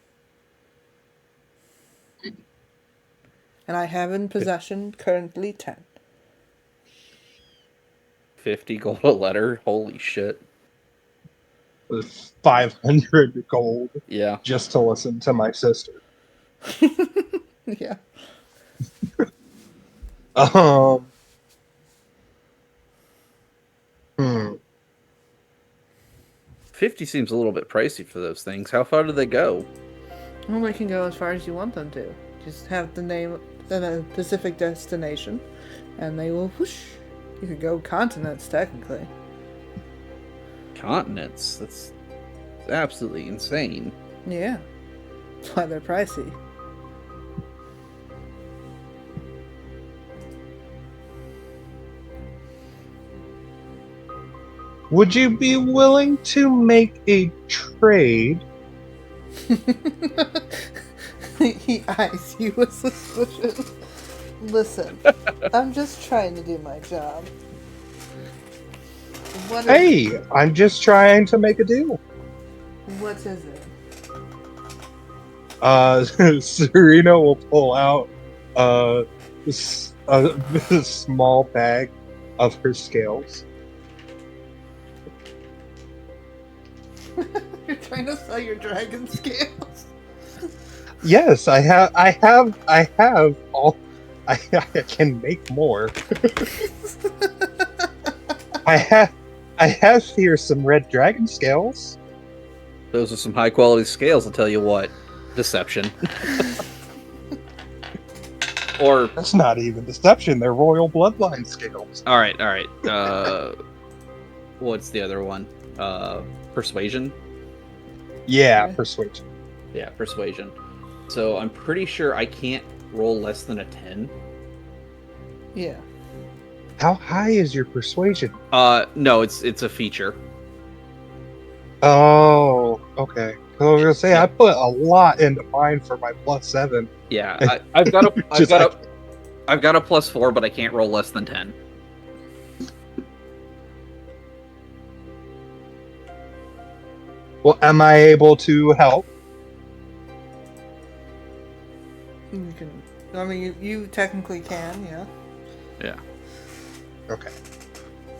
And I have in possession currently 10. 50 gold a letter? Holy shit. With 500 gold. Yeah. Just to listen to my sister. Yeah. 50 seems a little bit pricey for those things. How far do they go? Well, they can go as far as you want them to. Just have the name, the specific destination, and they will whoosh. You could go continents, technically. Continents? That's absolutely insane. Yeah. That's why they're pricey. Would you be willing to make a trade? He eyes you with suspicion. Listen, I'm just trying to do my job. Hey, I'm just trying to make a deal. What is it? Serena will pull out a small bag of her scales. You're trying to sell your dragon scales? Yes, I have all. I can make more. I have here some red dragon scales. Those are some high quality scales, I'll tell you what. Deception. Or that's not even deception, they're royal bloodline scales. Alright. What's the other one? Persuasion? Yeah, persuasion. Yeah, persuasion. So I'm pretty sure I can't roll less than a 10. Yeah. How high is your persuasion? No, it's a feature. Oh, okay. I was gonna say I put a lot into mine for my +7. Yeah, I've got a +4, but I can't roll less than 10. Well, am I able to help? You can. I mean, you technically can, yeah. Yeah. Okay.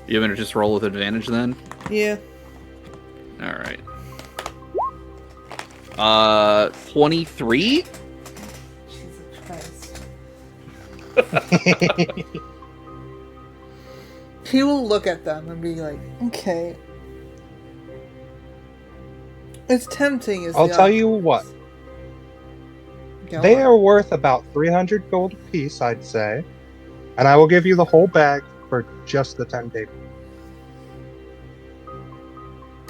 You want me to just roll with advantage then? Yeah. Alright. 23? Jesus Christ. He will look at them and be like, okay. It's tempting as I'll tell you what. They are worth about 300 gold apiece, I'd say. And I will give you the whole bag for just the 10 paper.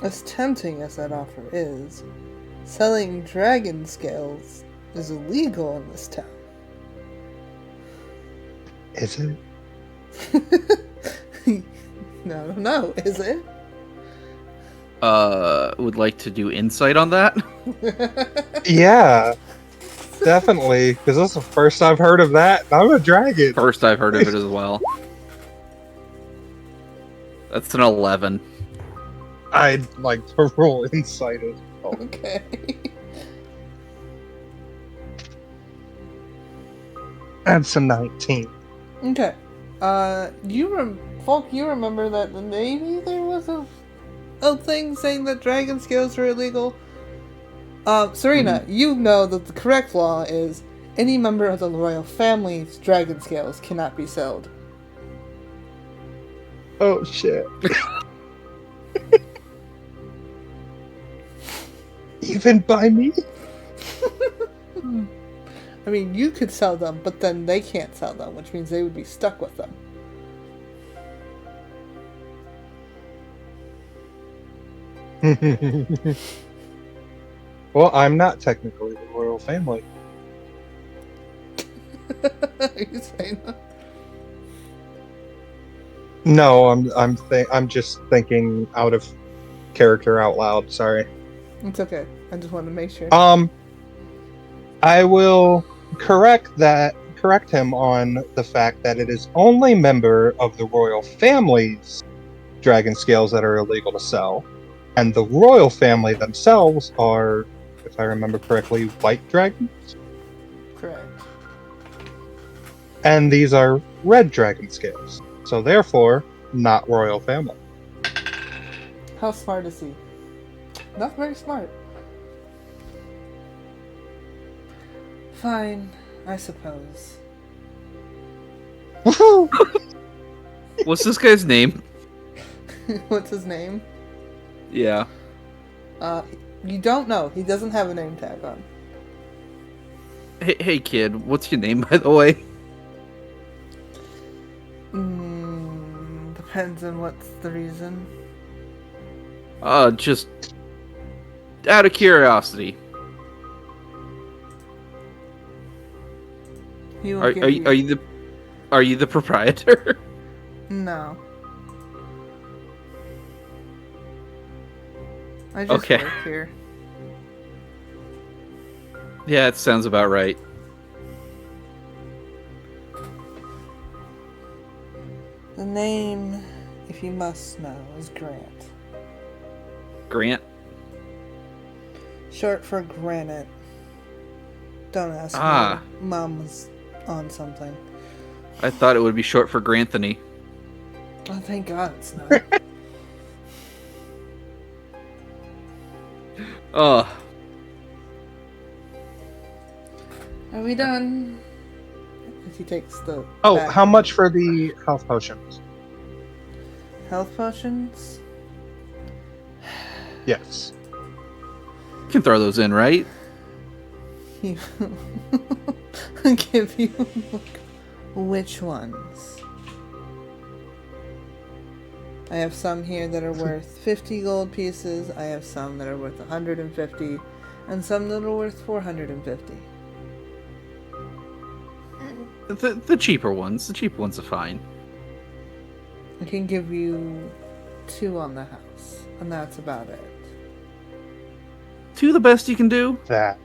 As tempting as that offer is, selling dragon scales is illegal in this town. Is it? No, is it? Would like to do insight on that. Yeah, definitely, because this is the first I've heard of that. I'm a dragon. First I've heard of it as well. That's an 11. I'd like to roll insight as well. Okay. That's a 19. Okay. Folk, you remember that maybe there was a thing saying that dragon scales were illegal? Serena, you know that the correct law is any member of the royal family's dragon scales cannot be sold. Oh shit. Even by me? I mean, you could sell them, but then they can't sell them, which means they would be stuck with them. Well, I'm not technically the royal family. Are you saying that? No, I'm just thinking out of character out loud. Sorry. It's okay. I just wanted to make sure. I will correct him on the fact that it is only member of the royal family's dragon scales that are illegal to sell, and the royal family themselves are, if I remember correctly, white dragons, Correct. and these are red dragon scales. So therefore, not royal family. How smart is he? Not very smart. Fine, I suppose. Woohoo! What's this guy's name? What's his name? Yeah. You don't know. He doesn't have a name tag on. Hey kid, what's your name, by the way? Depends on what's the reason. Just out of curiosity. He will Are give are you the proprietor? No. I just Okay. work here. Yeah, it sounds about right. The name, if you must know, is Grant. Grant? Short for granite. Don't ask Ah. me. Mom was on something. I thought it would be short for Granthony. Oh, thank God it's not. Oh, Are we done? He takes the Oh, back how much for the health potions? health potions? Yes. you can throw those in, right? He I'll give you a look. Which ones? I have some here that are worth 50 gold pieces. I have some that are worth 150, and some that are worth 450. The cheaper ones. The cheaper ones are fine. I can give you 2 on the house, and that's about it. 2 the best you can do? That.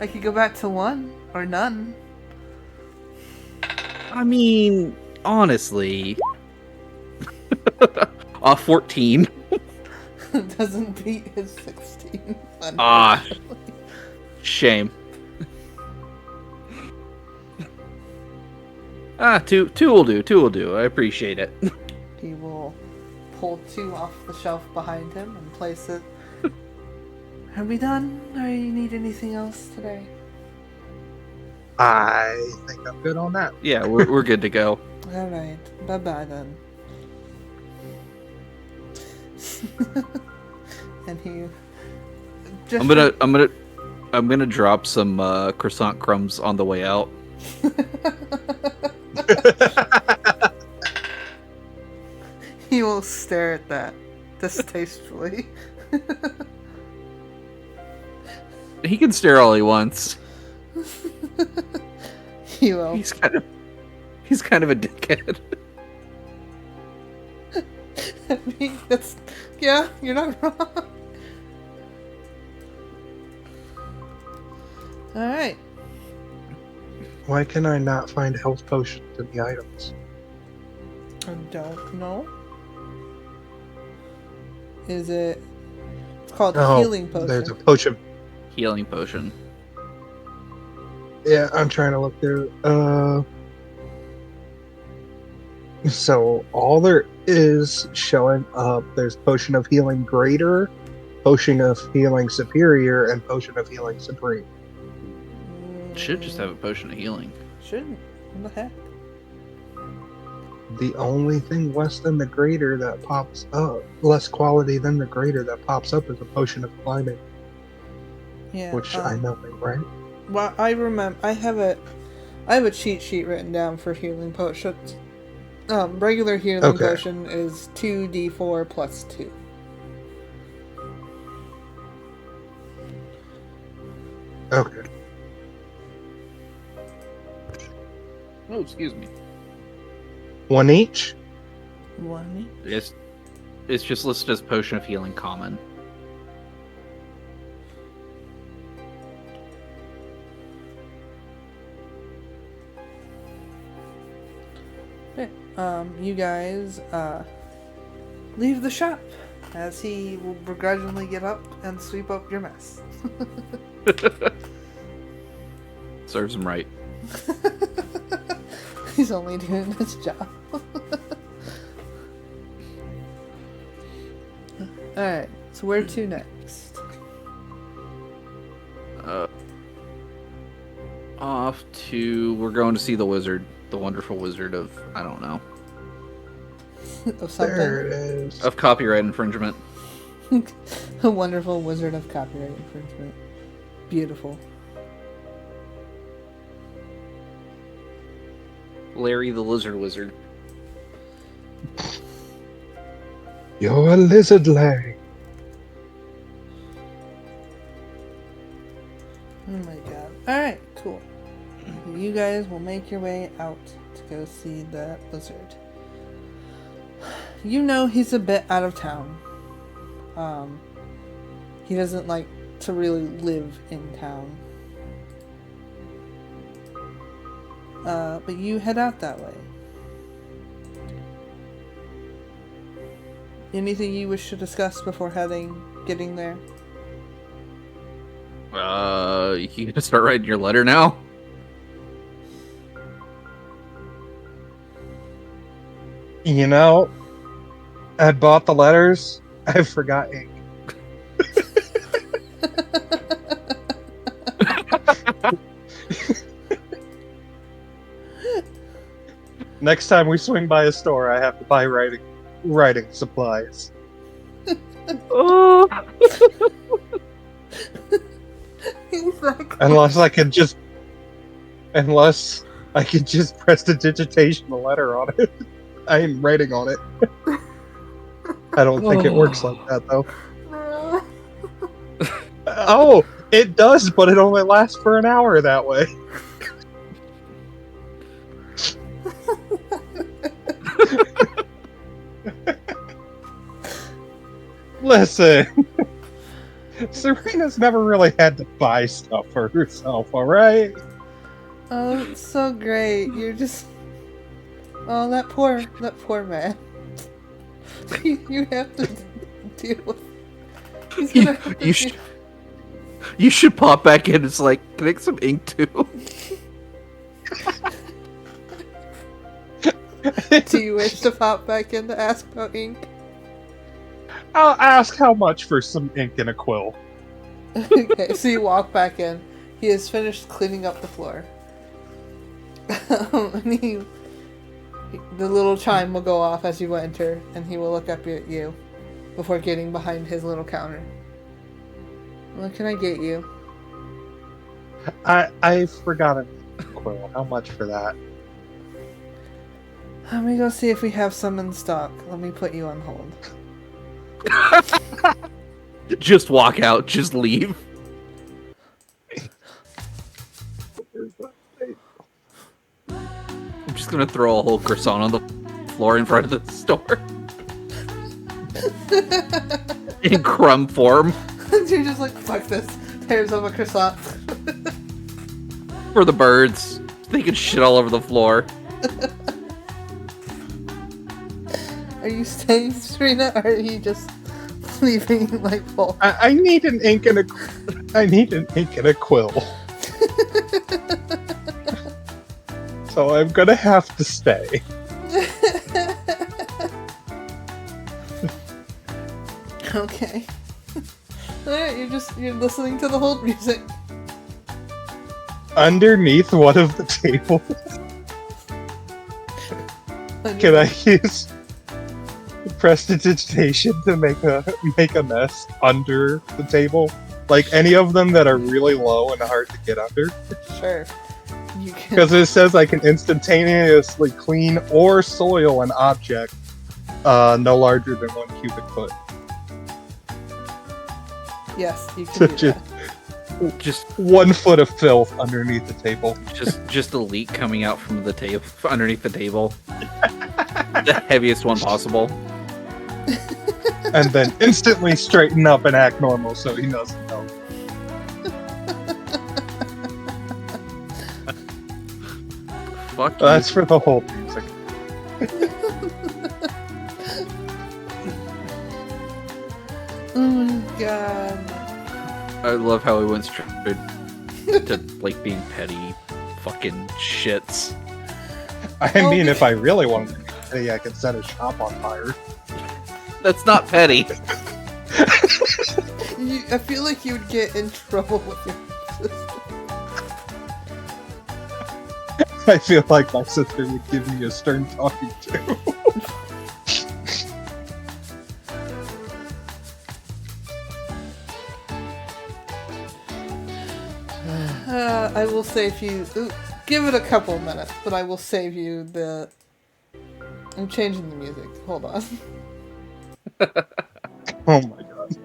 I could go back to 1 or none. I mean, honestly. 14. Doesn't beat his 16. Ah. Shame. 2 will do. 2 will do. I appreciate it. He will pull 2 off the shelf behind him and place it. Are we done? Or you need anything else today? I think I'm good on that. Yeah, we're good to go. Alright, bye bye then. And he just I'm gonna drop some croissant crumbs on the way out. He will stare at that distastefully. He can stare all he wants. He will. He's kind of a dickhead. I mean, that's... Yeah, you're not wrong. Alright. Why can I not find health potions in the items? I don't know. Is it... It's called healing potion. There's a potion. Healing potion. Yeah, I'm trying to look through. So all there is showing up, there's potion of healing greater, potion of healing superior, and potion of healing supreme. Should just have a potion of healing. Shouldn't. What the heck? The only thing less than the greater that pops up, less quality than the greater that pops up, is a potion of climbing. Yeah. Which I know ain't right. Well, I remember. I have a cheat sheet written down for healing potions. Regular healing potion is 2d4 plus 2. Okay. Oh, excuse me. One each? One. It's just listed as potion of healing common. Okay. You guys leave the shop as he will begrudgingly get up and sweep up your mess. Serves him right. He's only doing his job. Alright, so where to next? Off to... We're going to see the wizard. The wonderful wizard of... I don't know. Of something? There it is. Of copyright infringement. A wonderful wizard of copyright infringement. Beautiful. Larry the Lizard Wizard. You're a lizard, Larry. Oh my god. Alright, cool. You guys will make your way out to go see the lizard. You know he's a bit out of town. He doesn't like to really live in town. But you head out that way. Anything you wish to discuss before getting there? You gonna start writing your letter now? You know, I bought the letters. I forgot ink. Next time we swing by a store, I have to buy writing supplies. Oh. Unless I can just prestidigitation the letter on it. I ain't writing on it. I don't think it works like that, though. No. Oh, it does, but it only lasts for an hour that way. Listen, Serena's never really had to buy stuff for herself, alright? Oh, it's so great. You're just... Oh, that poor man. You have to deal with... He's gonna have to You should pop back in. It's like, can I get some ink too? Do you wish to pop back in to ask about ink? I'll ask how much for some ink and a quill. Okay, so you walk back in. He has finished cleaning up the floor. And the little chime will go off as you enter, and he will look up at you before getting behind his little counter. What can I get you? I forgot a quill. How much for that? Let me go see if we have some in stock. Let me put you on hold. Just walk out. Just leave. I'm just gonna throw a whole croissant on the floor in front of the store. In crumb form. You're just like, fuck this. Tears up a croissant. For the birds. They can shit all over the floor. Are you staying, Serena, or are you just leaving like full? I need an ink and a quill. So I'm gonna have to stay. Okay. Alright, you're listening to the hold music. Underneath one of the tables. Can I use prestidigitation to make a mess under the table? Like any of them that are really low and hard to get under? Sure. You can. Because it says I can instantaneously clean or soil an object no larger than 1 cubic foot. Yes, you can do that. Just 1 foot of filth underneath the table. just a leak coming out from the table, underneath the table. The heaviest one possible. And then instantly straighten up and act normal so he doesn't know. Fuck you. That's for the whole music. Oh my god. I love how he went straight to like being petty fucking shits. I mean, if I really wanted to be petty, I could set a shop on fire. That's not petty. I feel like you would get in trouble with your sister. I feel like my sister would give me a stern talking to. I will save you. Give it a couple minutes, but I will save you the. I'm changing the music. Hold on. Oh my god.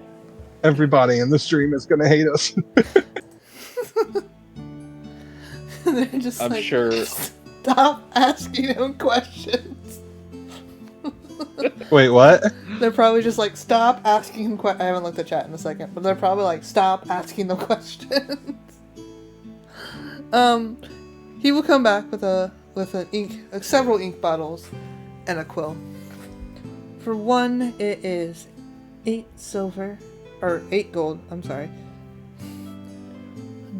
Everybody in the stream is gonna hate us. They're just I'm like, sure. stop asking him questions. Wait, what? They're probably just like, stop asking him questions. I haven't looked at chat in a second, but they're probably like, stop asking them questions. He will come back with an ink, several ink bottles, and a quill. For one, it is 8 silver, or 8 gold. I'm sorry.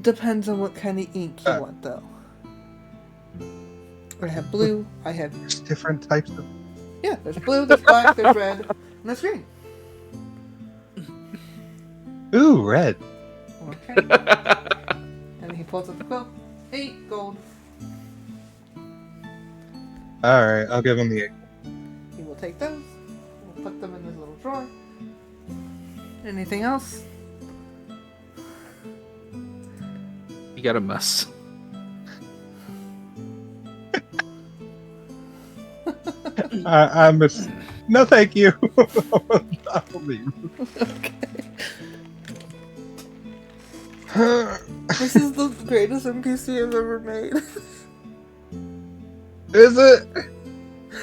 Depends on what kind of ink you want, though. I have blue. I have There's different types of. yeah. There's blue. There's black. There's red. And there's green. Ooh, red. Okay. And he pulls up the quill. 8 gold. Alright, I'll give him the 8. He will take those. We'll put them in his little drawer. Anything else? You got a mess. I'm a. No, thank you. I'll leave. Okay. This is the greatest NPC I've ever made. Is it?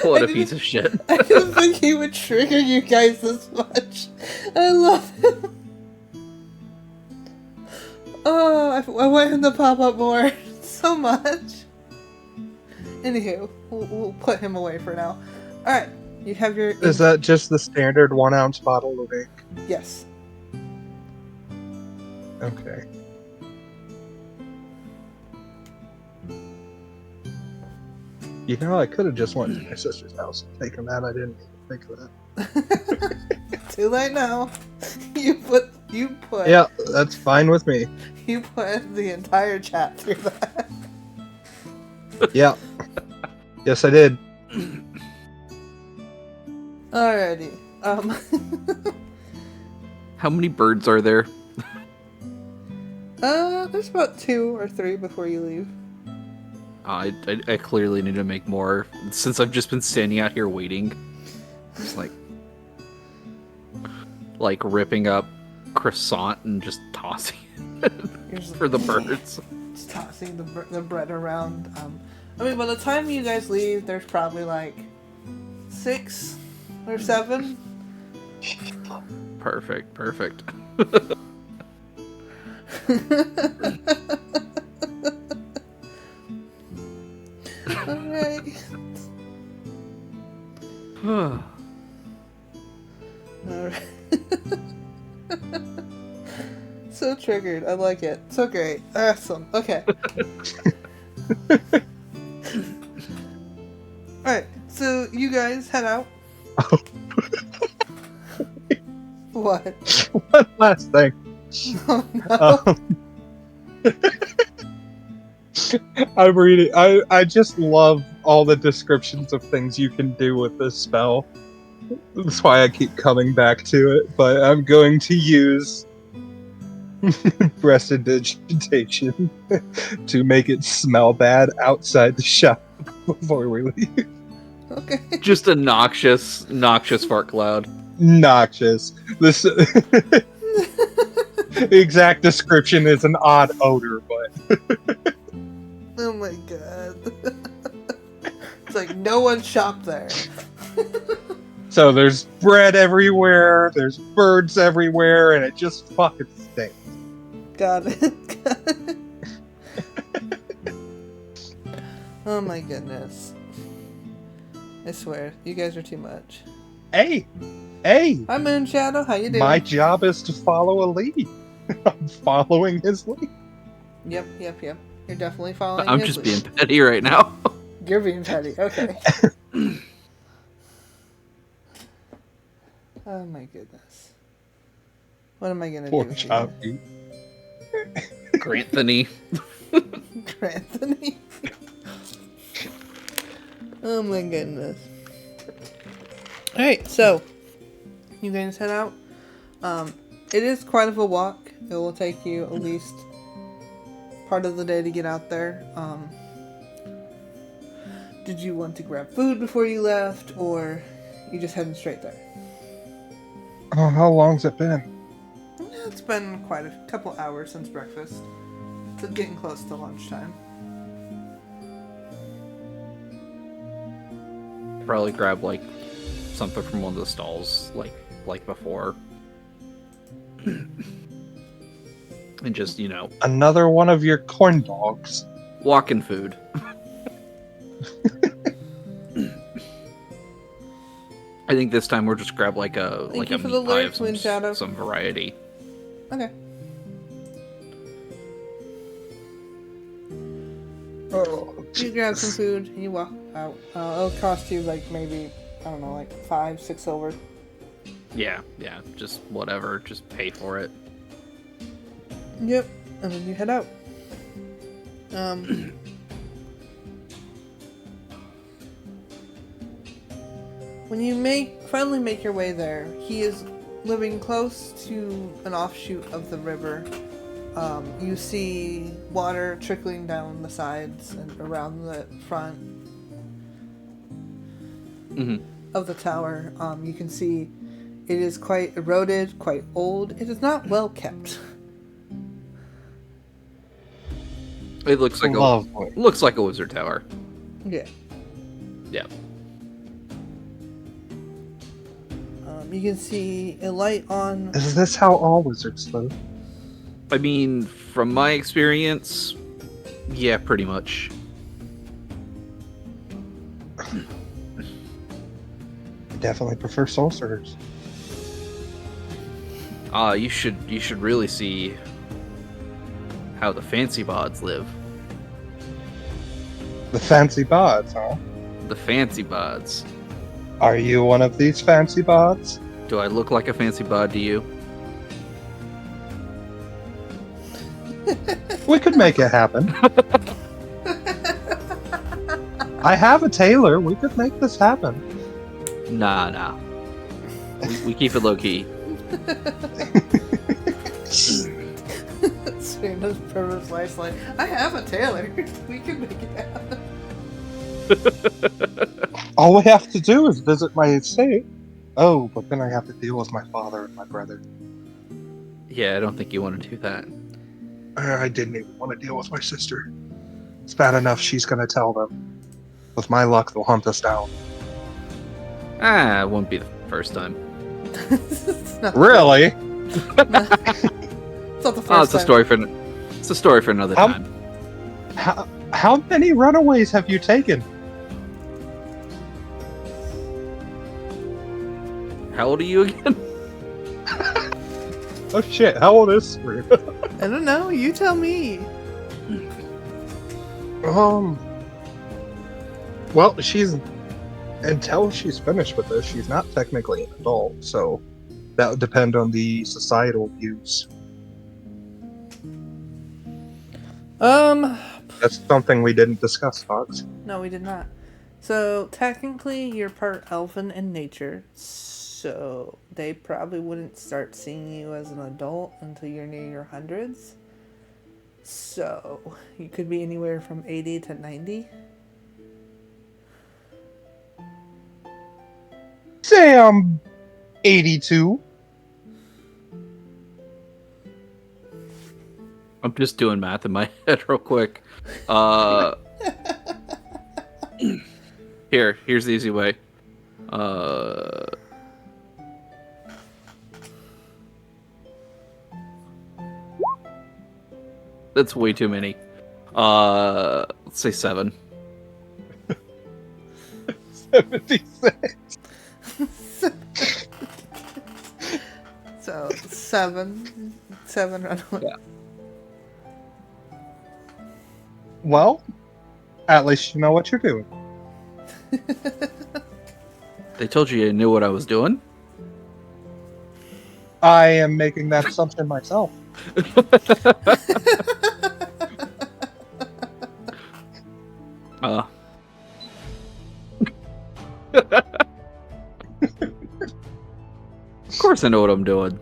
What a piece of shit. I didn't think he would trigger you guys this much. I love him. Oh, I want him to pop up more. So much. Anywho, we'll put him away for now. Alright, you have your... Is that just the standard 1 ounce bottle of ink? Yes. Okay. You know, I could have just went to my sister's house and taken that. I didn't even think of that. Too late now. You put. Yeah, that's fine with me. You put the entire chat through that. Yeah. Yes, I did. Alrighty. How many birds are there? There's about 2 or 3 before you leave. I clearly need to make more, since I've just been standing out here waiting. Just like ripping up croissant and just tossing it for the birds. Just tossing the bread around. I mean, by the time you guys leave, there's probably like 6 or 7. Perfect. Alright. Alright. So triggered. I like it. So great. Awesome. Okay. Alright, so you guys head out. What? One last thing. Oh no. I'm reading. I just love all the descriptions of things you can do with this spell. That's why I keep coming back to it. But I'm going to use prestidigitation to make it smell bad outside the shop before we leave. Okay. Just a noxious fart cloud. Noxious. This the exact description is an odd odor, but Oh my god. It's like no one shopped there. so there's bread everywhere, there's birds everywhere, and it just fucking stinks. Got it. Oh my goodness. I swear, you guys are too much. Hey! Hi Moonshadow, how you doing? My job is to follow a lead. I'm following his lead. Yep. You're definitely following I'm his just lead. being petty right now. You're being petty, okay. Oh my goodness. What am I gonna Poor do job, here? Granthony. Anthony? Oh my goodness. Alright, so you guys head out. It is quite of a walk. It will take you at least part of the day to get out there. Did you want to grab food before you left, or you just heading straight there? Oh, how long's it been? It's been quite a couple hours since breakfast. It's getting close to lunchtime. Probably grab like something from one of the stalls, like before, and just Another one of your corn dogs. walking food. I think this time we'll just grab like a Thank you meat for the pie lyric, of some, Windshadow. some variety. Okay. Oh, You grab some food and you walk out. It'll cost you like maybe, I don't know, like 5-6 silver. Yeah, just whatever, just pay for it. Yep. And then you head out. When you finally make your way there, he is living close to an offshoot of the river. You see water trickling down the sides and around the front of the tower. You can see it is quite eroded, quite old. It is not well kept. It looks like a wizard tower. Yeah. Yeah. You can see a light on. is this how all wizards live? I mean, from my experience, yeah, pretty much. I definitely prefer sorcerers. You should really see how the fancy bods live. The fancy bods, huh? The fancy bods. Are you one of these fancy bods? Do I look like a fancy bod to you? We could make it happen. I have a tailor. We could make this happen. Nah. We keep it low key. Serena's perverse life's like, I have a tailor. We can make it happen. All we have to do is visit my estate. Oh, but then I have to deal with my father and my brother. Yeah, I don't think you want to do that. I didn't even want to deal with my sister. It's bad enough she's going to tell them. With my luck, they'll hunt us down. It won't be the first time. It's not the Really? It's not the first Oh, it's a time. story for another time. How many runaways have you taken? How old are you again? Oh shit, how old is Serena? I don't know. You tell me. Well, until she's finished with this, she's not technically an adult, so that would depend on the societal views. That's something we didn't discuss, Fox. No, we did not. So technically, you're part elven in nature, so they probably wouldn't start seeing you as an adult until you're near your hundreds. So you could be anywhere from 80 to 90. Say I'm 82. I'm just doing math in my head real quick. Here's the easy way. That's way too many. Let's say 7. 76. So seven runaway. Yeah. Well, at least you know what you're doing. They told you knew what I was doing? I am making that assumption myself. Of course I know what I'm doing.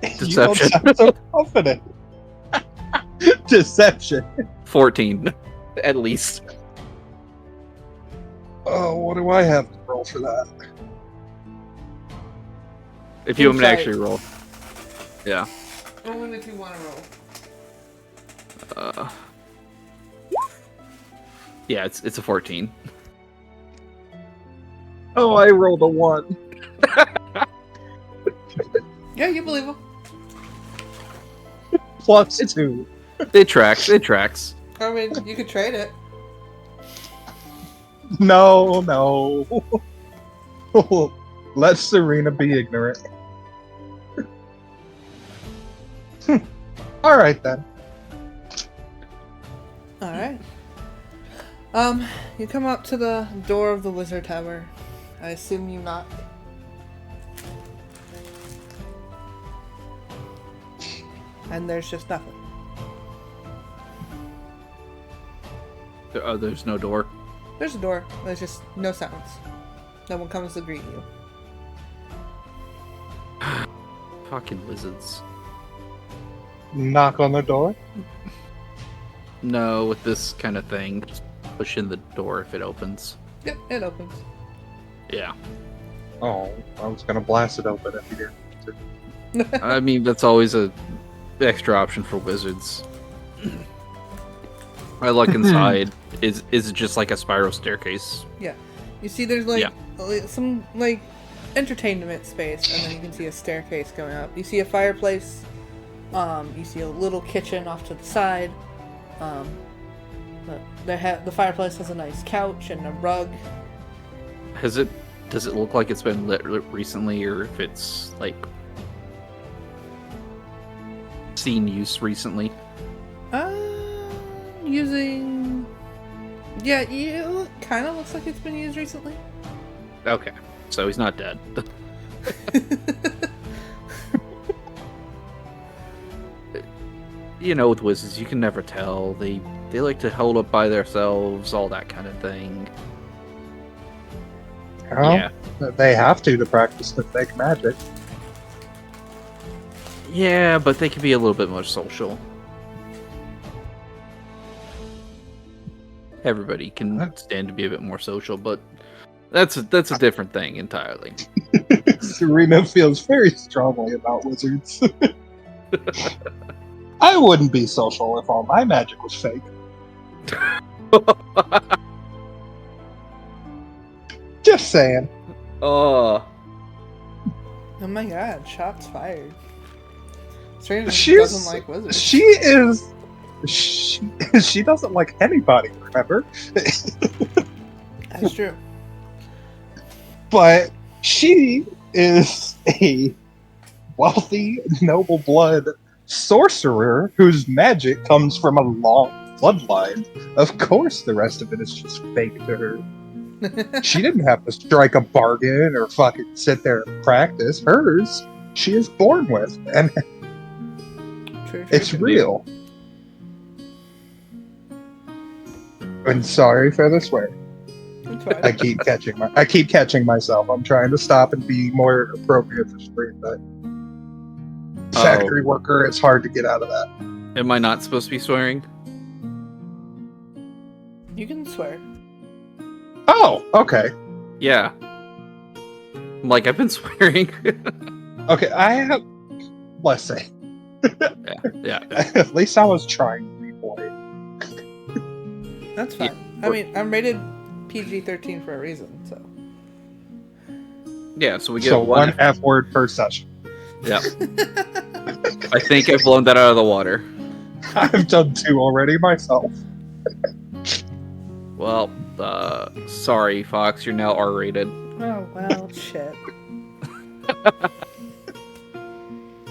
You don't Deception. sound so confident. Deception. 14. At least. Oh, what do I have to roll for that? If you want me to Insight. actually roll. Yeah. Only if you want to roll. Yeah, it's a 14. Oh, I rolled a 1. Yeah, you believe him. Plus 2. It tracks. I mean, you could trade it. No. Let Serena be ignorant. Alright then. Alright. You come up to the door of the Wizard Tower. I assume you knock. And there's just nothing. There's no door. There's a door. There's just no sounds. No one comes to greet you. Fucking lizards. Knock on the door. No, with this kind of thing, just push in the door if it opens. Yep, it opens. Yeah. Oh, I was gonna blast it open if you didn't. I mean, that's always a extra option for wizards. I look inside. Is it just like a spiral staircase? Yeah. You see there's some entertainment space, and then you can see a staircase going up. You see a fireplace. You see a little kitchen off to the side. The fireplace has a nice couch and a rug. Does it look like it's been lit recently, or if it's like seen use recently? Yeah, it kind of looks like it's been used recently. Okay, so he's not dead. You know, with wizards, you can never tell. They like to hold up by themselves, all that kind of thing. Well, Yeah. They have to practice the fake magic. Yeah, but they can be a little bit more social. Everybody can stand to be a bit more social, but that's a different thing entirely. Serena feels very strongly about wizards. I wouldn't be social if all my magic was fake. Just saying. Oh, Oh my god, shots fired. Serena She's doesn't like wizards. she doesn't like anybody, remember? That's true. But she is a wealthy, noble blood sorcerer whose magic comes from a long bloodline. Of course, the rest of it is just fake to her. She didn't have to strike a bargain or fucking sit there and practice. Hers, she is born with, and True. it's real. And sorry for the swear. It's fine. I keep catching myself. I'm trying to stop and be more appropriate for stream, but factory worker, it's hard to get out of that. Am I not supposed to be swearing? You can swear. Oh, okay. Yeah. Like, I've been swearing. Okay, I have. Let's say. yeah. At least I was trying to be polite. That's fine. I mean, I'm rated PG-13 for a reason, so. Yeah, so we get So one. one F word per session. Yeah. I think I've blown that out of the water. I've done 2 already myself. Well, sorry, Fox, you're now R-rated. Oh, well, shit.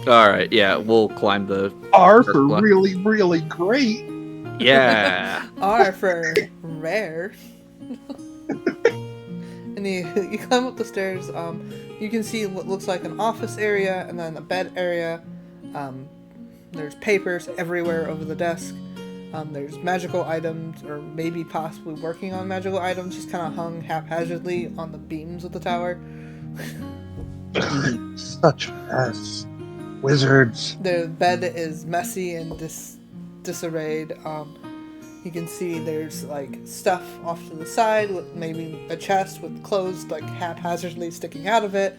Alright, yeah, we'll climb the... R for really, really great. Yeah! R for rare. And you climb up the stairs, you can see what looks like an office area, and then a bed area. There's papers everywhere over the desk. There's magical items, or maybe possibly working on magical items, just kind of hung haphazardly on the beams of the tower. Such mess. Wizards. The bed is messy and disarrayed. You can see there's like stuff off to the side with maybe a chest with clothes like haphazardly sticking out of it.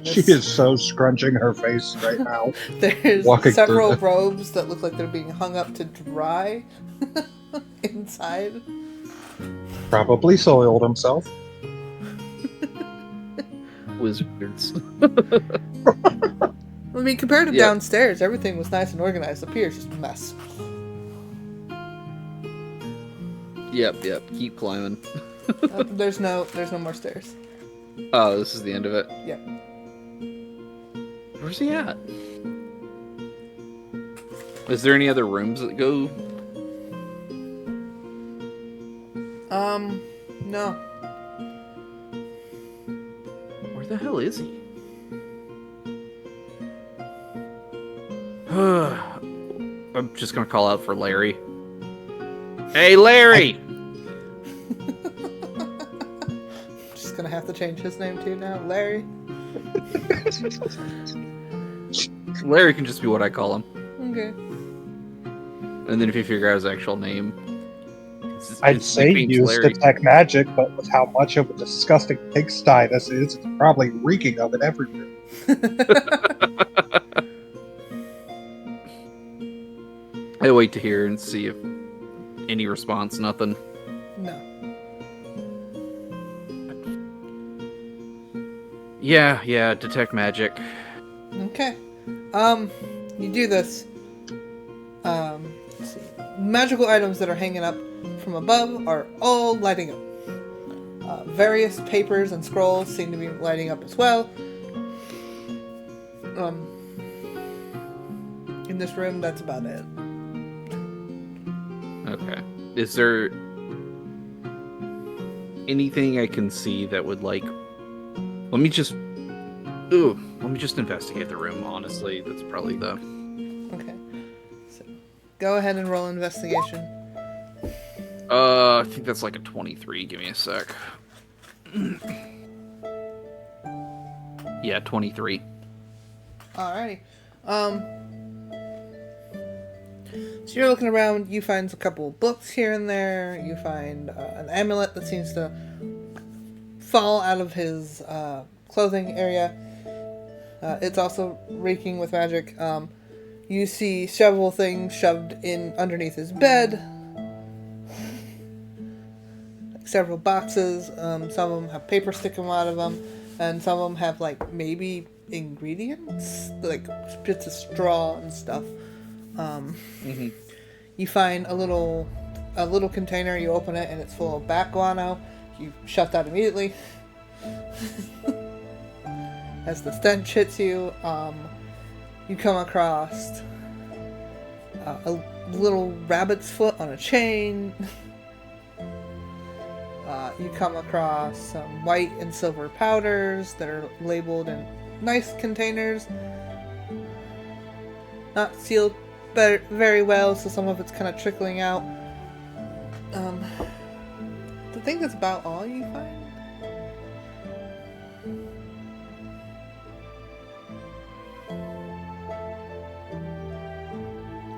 She is so scrunching her face right now. There's Walking several through robes that look like they're being hung up to dry inside. Probably soiled himself. Wizards. I mean, compared to Yeah. downstairs, everything was nice and organized. Up here, it's just a mess. Yep, keep climbing. There's no more stairs. Oh, this is the end of it? Yeah. Where's he at? Is there any other rooms that go? No. Where the hell is he? I'm just gonna call out for Larry. Hey, Larry! Just gonna have to change his name too now. Larry. Larry can just be what I call him. Okay. And then if you figure out his actual name, I'd say nickname's use Larry. detect magic, but with how much of a disgusting pigsty this is, it's probably reeking of it everywhere. I wait to hear and see if any response. Nothing. No. Yeah. Detect magic. Okay. You do this. Let's see. Magical items that are hanging up from above are all lighting up. Various papers and scrolls seem to be lighting up as well. In this room, that's about it. Okay. Is there anything I can see that would like? Let me just investigate the room. Honestly, that's probably the. Okay. So, go ahead and roll investigation. I think that's like a 23. Give me a sec. Yeah, 23. Alrighty. So you're looking around, you find a couple of books here and there, you find an amulet that seems to fall out of his clothing area. It's also reeking with magic. You see several things shoved in underneath his bed. Like several boxes, some of them have paper sticking out of them. and some of them have like maybe ingredients, like bits of straw and stuff. You find a little container. You open it, and it's full of bat guano. You shut that immediately. As the stench hits you, you come across a little rabbit's foot on a chain. You come across some white and silver powders that are labeled in nice containers. Not sealed very well, so some of it's kind of trickling out. I think that's about all you find.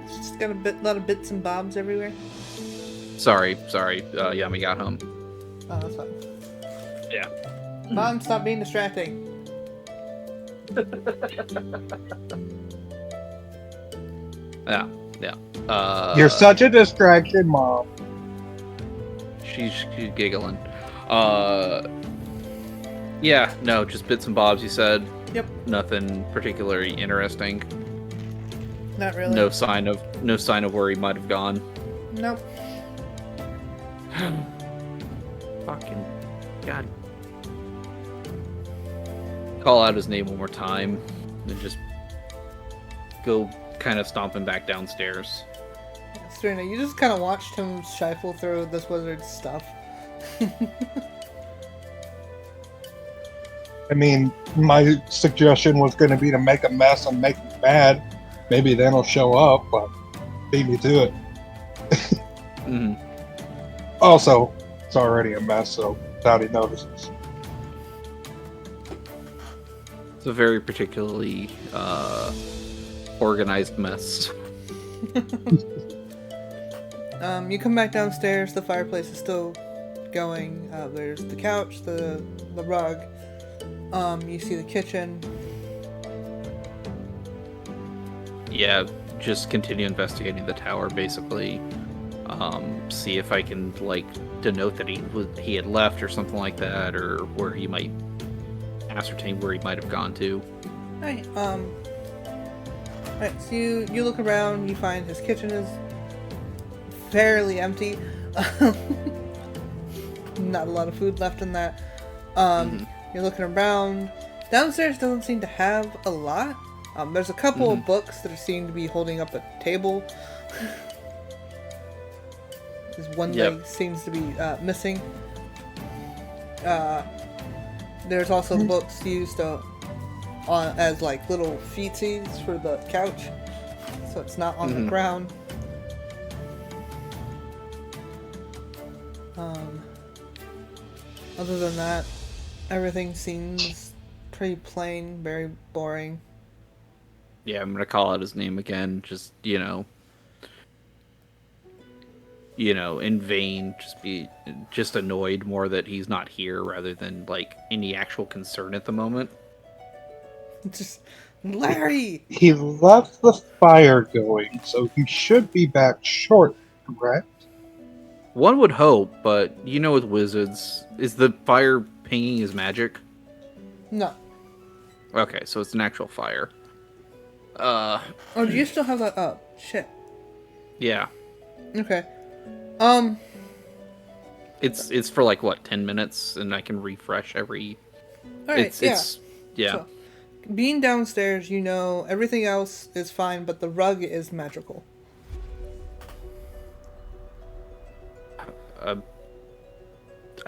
It's just got a lot of bits and bobs everywhere. Sorry. Yummy got home. Oh, that's fine. Yeah. Mom, stop being distracting. Yeah. You're such a distraction, Mom. She's giggling. Yeah, no, just bits and bobs, you said. Yep. Nothing particularly interesting. Not really. No sign of where he might have gone. Nope. Fucking God. Call out his name one more time and just go kind of stomping back downstairs. Serena, you just kind of watched him shuffle through this wizard's stuff. I mean, my suggestion was going to be to make a mess and make it bad. Maybe then he'll show up, but beat me to it. Mm-hmm. Also, it's already a mess, so doubt he notices. It's a very particularly organized mess. You come back downstairs. The fireplace is still going. There's the couch, the rug. You see the kitchen. Yeah, just continue investigating the tower, basically. See if I can denote that he had left or something like that, or where he might ascertain where he might have gone to. Alright, Alright, so you look around, you find his kitchen is fairly empty. Not a lot of food left in that. You're looking around. Downstairs doesn't seem to have a lot. There's a couple of books that seem to be holding up a table. His one leg seems to be missing. There's also books used as little feetsies for the couch, so it's not on the ground. Other than that, everything seems pretty plain, very boring. Yeah, I'm gonna call out his name again. Just in vain. Just annoyed more that he's not here rather than any actual concern at the moment. Just Larry. He left the fire going, so he should be back shortly, correct? One would hope, but with wizards, is the fire pinging his magic? No. Okay, so it's an actual fire. Oh, do you still have that up? Shit. Yeah. Okay. It's for 10 minutes, and I can refresh every. All right. Yeah. So, being downstairs, everything else is fine, but the rug is magical.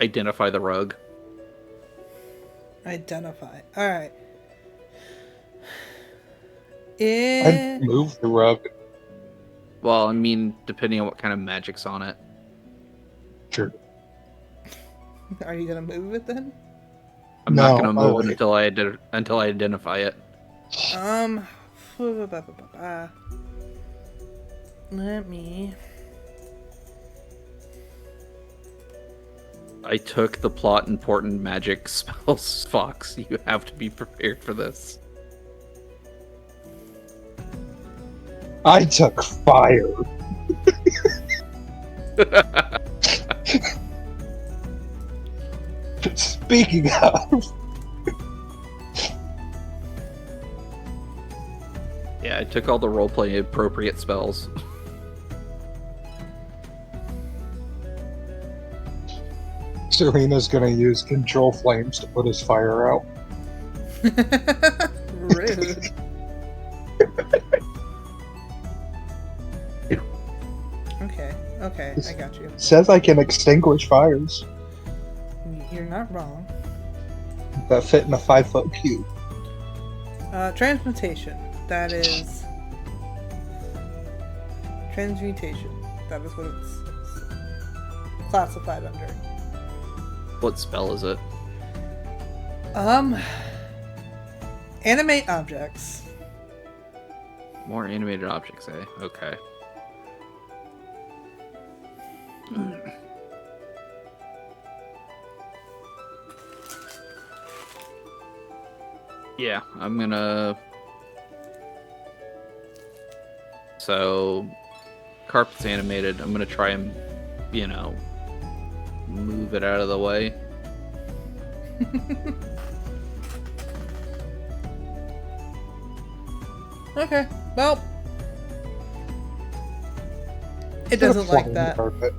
Identify the rug. Identify. All right. I'd move the rug. Well, I mean, depending on what kind of magic's on it. Sure. Are you gonna move it then? I'm not gonna move it until I identify it. Let me. I took the plot important magic spells, Fox. You have to be prepared for this. I took fire. Speaking of, Yeah, I took all the roleplay appropriate spells. Serena's gonna use control flames to put his fire out. Rude. Okay, I got you. Says I can extinguish fires You're not wrong. that fit in a 5-foot cube. Transmutation. That is... Transmutation. That is what it's classified under. What spell is it? Animate objects. More animated objects, eh? Okay. Yeah, I'm gonna... So, carpet's animated. I'm gonna try and, move it out of the way. Okay, well... It doesn't like Flying that. carpet.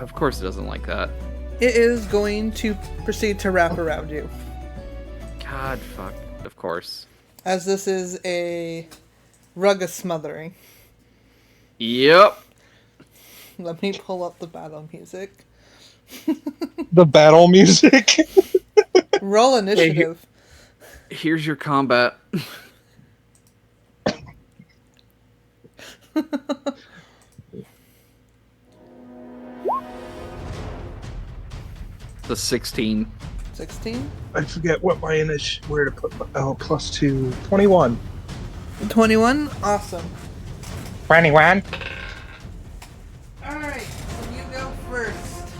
Of course it doesn't like that. It is going to proceed to wrap around you. God, fuck. Of course. As this is a rug of smothering. Yep. Let me pull up the battle music. The battle music. Roll initiative. Here's your combat. The 16. 16? I forget what my where to put my, +2. 21. 21? Awesome. 21. Alright, so you go first.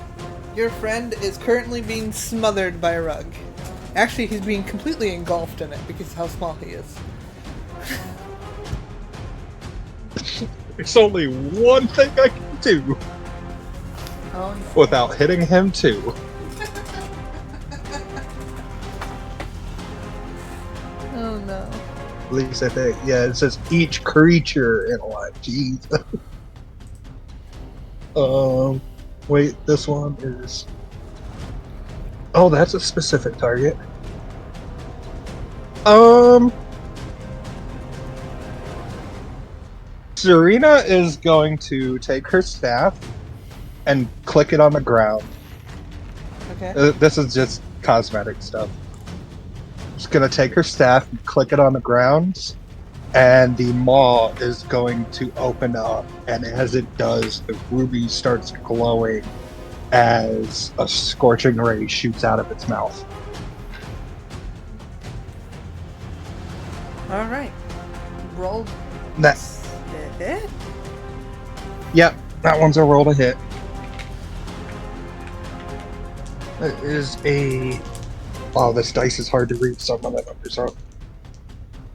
Your friend is currently being smothered by a rug. Actually, he's being completely engulfed in it because of how small he is. There's only one thing I can do Oh, no. without hitting him too. Oh no. At least I think. Yeah, it says each creature in a line. Jeez. Wait, this one is... Oh, that's a specific target. Serena is going to take her staff and click it on the ground. Okay. This is just cosmetic stuff. She's gonna take her staff and click it on the ground, and the maw is going to open up, and as it does, the ruby starts glowing as a scorching ray shoots out of its mouth. Alright. Roll. That, Hit? yep, that one's a roll to hit. That is a... Wow, this dice is hard to read some of the numbers out.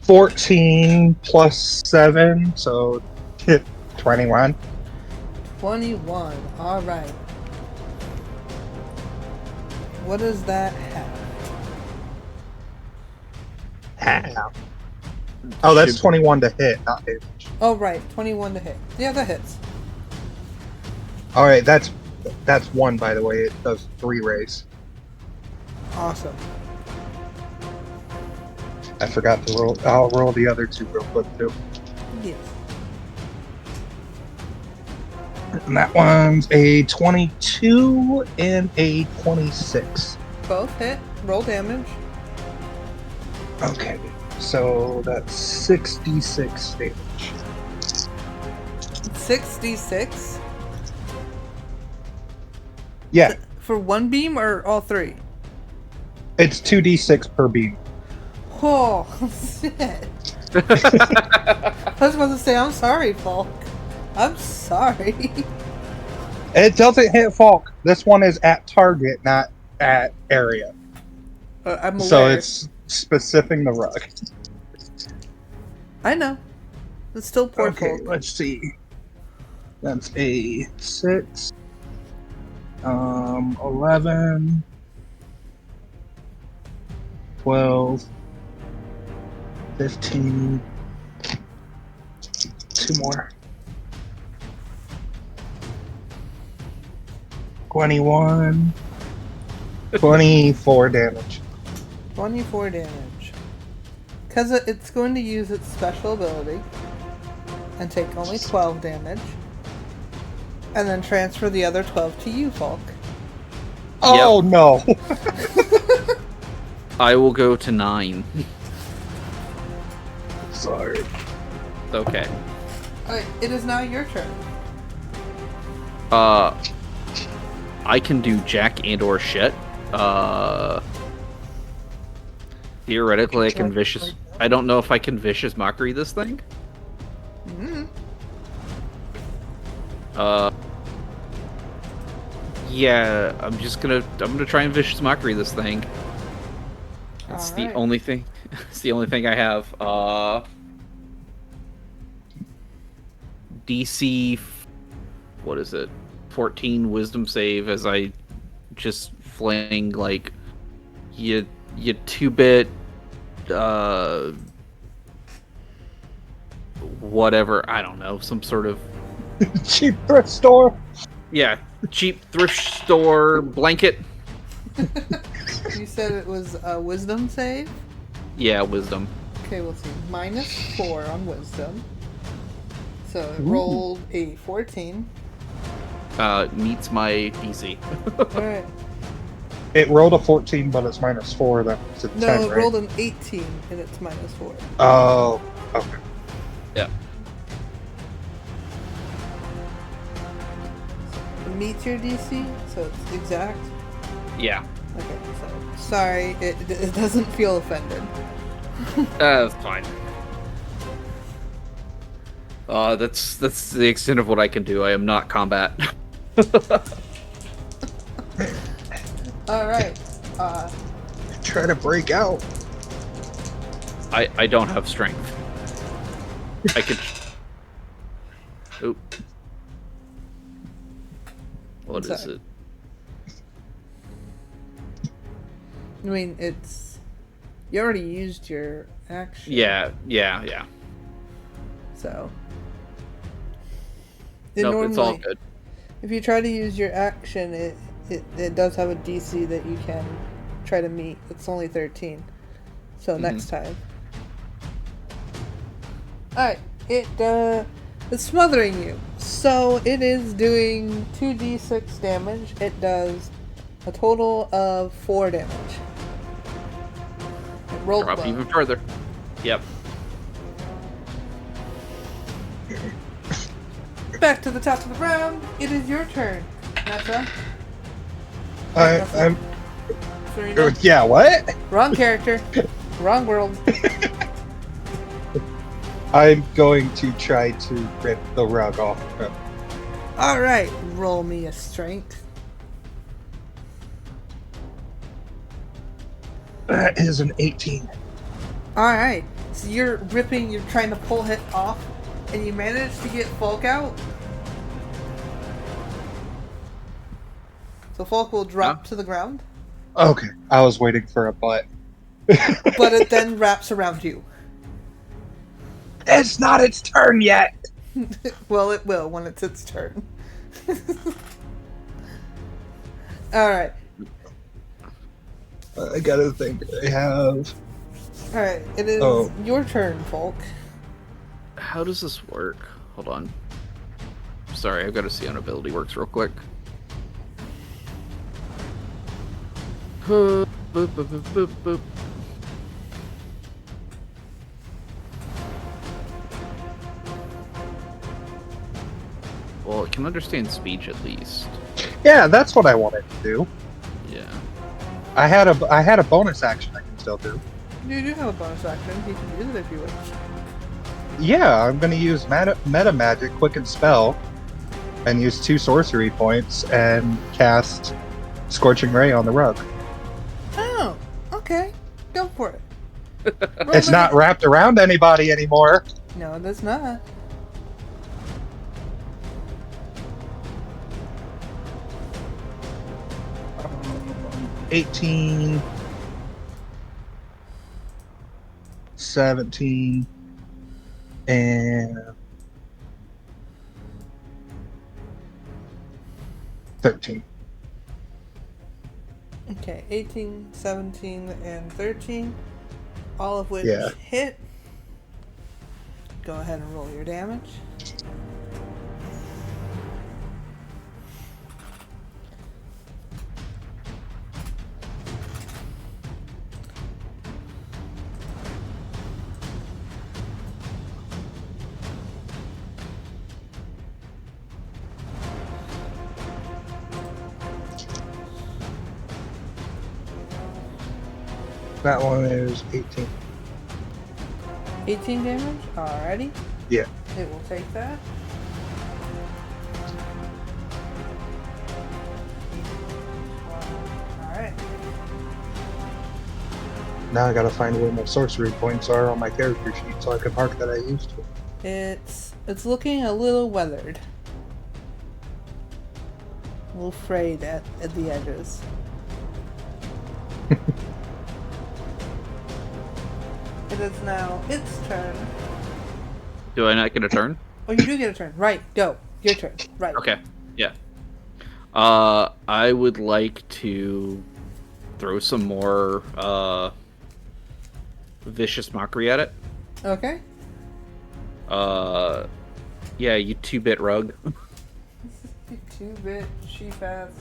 14 plus 7, so hit 21. 21. Alright. What does that have? Ow. Oh, that's 21 to hit, not damage. Oh, right. 21 to hit. Yeah, that hits. Alright, that's one, by the way. It does 3 rays. Awesome. I forgot to roll. I'll roll the other 2 real quick, too. Yes. And that one's a 22 and a 26. Both hit. Roll damage. Okay, so that's 66 damage. 66? Yeah, For one beam or all 3? it's 2d6 per beam. Oh, shit. I was about to say, I'm sorry, Falk. I'm sorry. It doesn't hit Falk. This one is at target, not at area. I'm aware. So it's specifying the rug. I know. It's still poor Okay, Falk. let's see. That's a 6. 11. 12. 15. 2 more. 21. 24 damage. 24 damage. Because it's going to use its special ability and take only 12 damage. And then transfer the other 12 to you, Falk. Oh no! I will go to 9. Sorry. Okay. Alright, it is now your turn. I can do Jack and or shit. Theoretically, I can vicious. I don't know if I can vicious mockery this thing. Mm-hmm. Yeah, I'm gonna try and vicious mockery this thing. That's the only thing. It's the only thing I have. DC. What is it? 14 Wisdom save as I just fling like you 2-bit whatever, I don't know, some sort of Cheap thrift store. yeah, cheap thrift store blanket. You said it was a wisdom save? Yeah, wisdom. Okay, we'll see. -4 on wisdom. So it rolled a 14. Meets my DC. Alright. It rolled a 14, but it's -4. That's a 10, No, it right? rolled an 18 and it's -4. Oh, okay. Yeah. It meets your DC, so it's exact. Yeah. Okay, so sorry, it doesn't feel offended. That's fine. That's the extent of what I can do. I am not combat. Alright. Try to break out. I don't have strength. I could. Oop. What is Sorry. it? I mean, you already used your action. Yeah. So. Nope, it's all good. If you try to use your action, it does have a DC that you can try to meet. It's only 13. So next time. Alright, it's smothering you. So it is doing 2d6 damage. It does a total of 4 damage. It rolled Drop well. even further. Yep. Back to the top of the round. It is your turn, Natra. I'm. Serena. Yeah, what? Wrong character. Wrong world. I'm going to try to rip the rug off of him. Alright, roll me a strength. That is an 18. Alright, so you're trying to pull it off, and you manage to get Falk out. So Falk will drop to the ground, Okay, I was waiting for a butt. but it then wraps around you. It's not its turn yet! Well, it will when it's its turn. Alright. I gotta think. I have. Alright, it is your turn, Falk. How does this work? Hold on. Sorry, I've got to see how an ability works real quick. Boop, boop, boop, boop, boop. Well, it can understand speech at least. Yeah, that's what I wanted to do. Yeah. I had a bonus action I can still do. You do have a bonus action. You can use it if you wish. Yeah, I'm gonna use meta magic, quicken spell, and use 2 sorcery points and cast Scorching Ray on the rug. Oh, okay. Go for it. It's not wrapped around anybody anymore. No, it does not. 17, and 13. Okay, 18, 17, and 13. All of which Yeah. hit. Go ahead and roll your damage. That one is 18. 18 damage? Alrighty. Yeah. It will take that. Alright. Now I gotta find where my sorcery points are on my character sheet so I can mark that I used to. It's looking a little weathered. A little frayed at the edges. It is now its turn. Do I not get a turn? Oh, you do get a turn. Right, go. Your turn. Right. Okay. Yeah. I would like to throw some more vicious mockery at it. Okay. Yeah, you 2-bit rug. 2-bit, sheep-ass,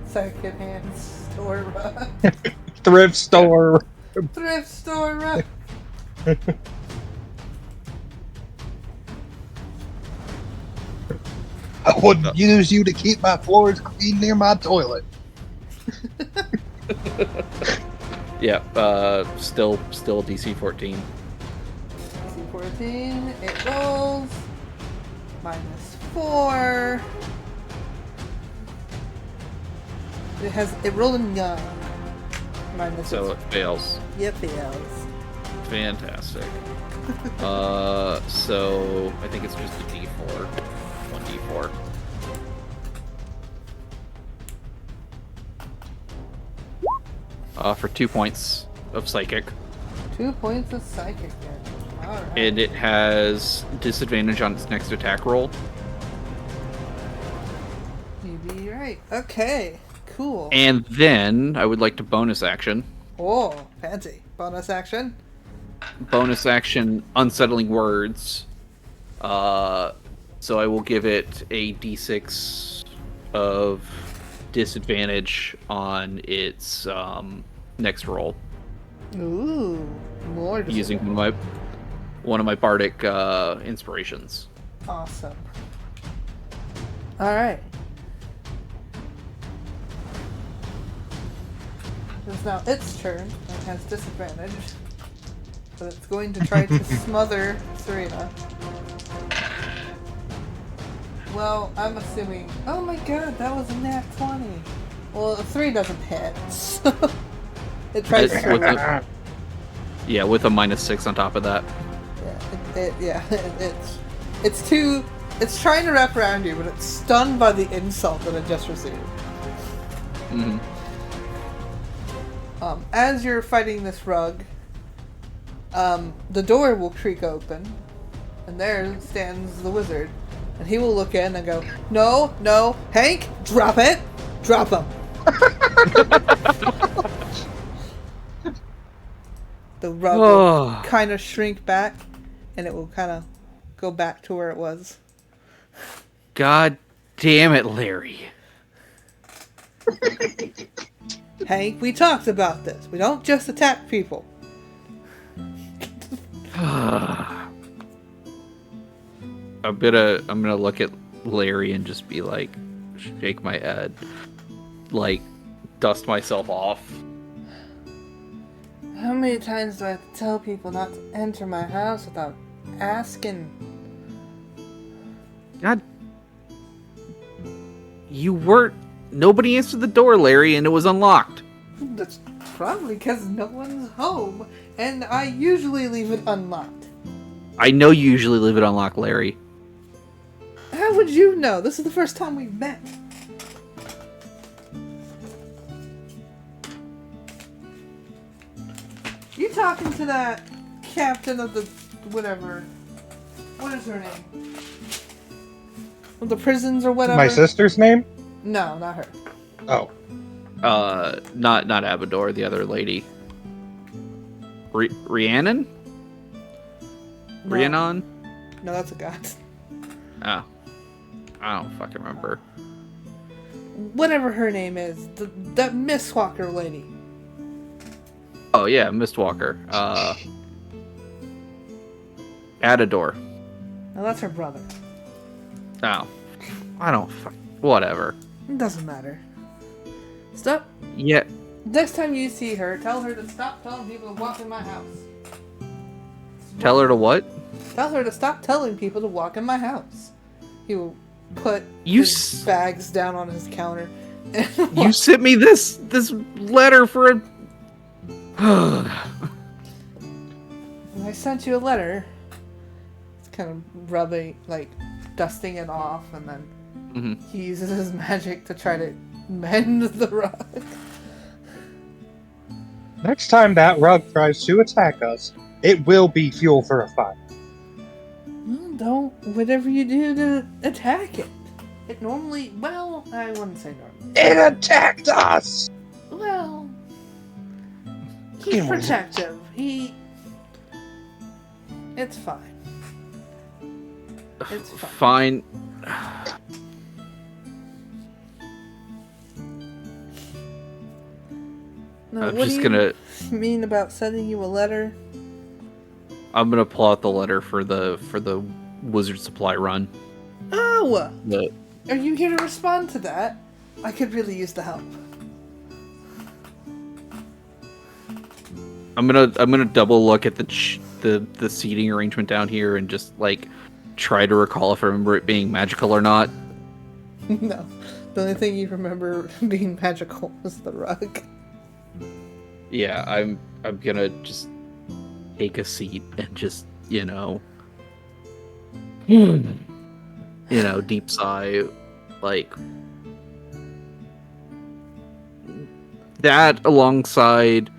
second-hand store rug. Thrift store. Thrift store rug. I wouldn't use you to keep my floors clean near my toilet. Yeah, still DC 14. DC 14, it rolls. -4. It rolled a 9. So it fails. Yep, fails. Fantastic. So I think it's just a D4. 1D4. For 2 points of psychic. 2 points of psychic damage. Alright. And it has disadvantage on its next attack roll. You'd be right. Okay, cool. And then I would like to bonus action. Oh, fancy. Bonus action. Bonus action, unsettling words. So I will give it a D6 of disadvantage on its next roll. Ooh, more Using disadvantage. one of my bardic inspirations. Awesome. Alright. It's now its turn and has disadvantage. But it's going to try to smother Serena. Well, I'm assuming... Oh my god, that was a nat 20. Well, a 3 doesn't hit, so... It tries With to... a, yeah, with a -6 on top of that. It's too... It's trying to wrap around you, but it's stunned by the insult that it just received. Mm-hmm. As you're fighting this rug, the door will creak open, and there stands the wizard. And he will look in and go, "No, no, Hank, drop it! Drop him!" The rug will kind of shrink back, and it will kind of go back to where it was. God damn it, Larry. Hank, we talked about this. We don't just attack people. I'm gonna look at Larry and just be like, shake my head, like, dust myself off. How many times do I have to tell people not to enter my house without asking? God, you weren't. Nobody answered the door, Larry, and it was unlocked. That's probably because no one's home, and I usually leave it unlocked. I know you usually leave it unlocked, Larry. How would you know? This is the first time we've met. You talking to that captain of the whatever. What is her name? Of the prisons or whatever. My sister's name? No, not her. Oh. Not Abador, the other lady. Rhiannon? No. Rhiannon? No, that's a god. Oh. I don't fucking remember. Whatever her name is, that Miss Walker lady. Oh yeah, Mistwalker. Adador. No, that's her brother. Oh. I don't whatever. It doesn't matter. Stop. Yeah. Next time you see her, tell her to stop telling people to walk in my house. Tell her to what? Tell her to stop telling people to walk in my house. He will put You his bags down on his counter. And You sent me this letter for a. I sent you a letter. It's kind of rubbing, like dusting it off, and then he uses his magic to try to mend the rug. Next time that rug tries to attack us, it will be fuel for a fire. Don't, whatever you do to attack it. It normally, well, I wouldn't say normally. It attacked us! Well, he's protective. It's fine. It's fine. No, I'm what just do gonna. you mean about sending you a letter? I'm gonna pull out the letter for the wizard supply run. Oh! The, Are you here to respond to that? I could really use the help. I'm gonna double look at the seating arrangement down here and just like try to recall if I remember it being magical or not. No. The only thing you remember being magical was the rug. Yeah, I'm gonna just take a seat and just, deep sigh, like that alongside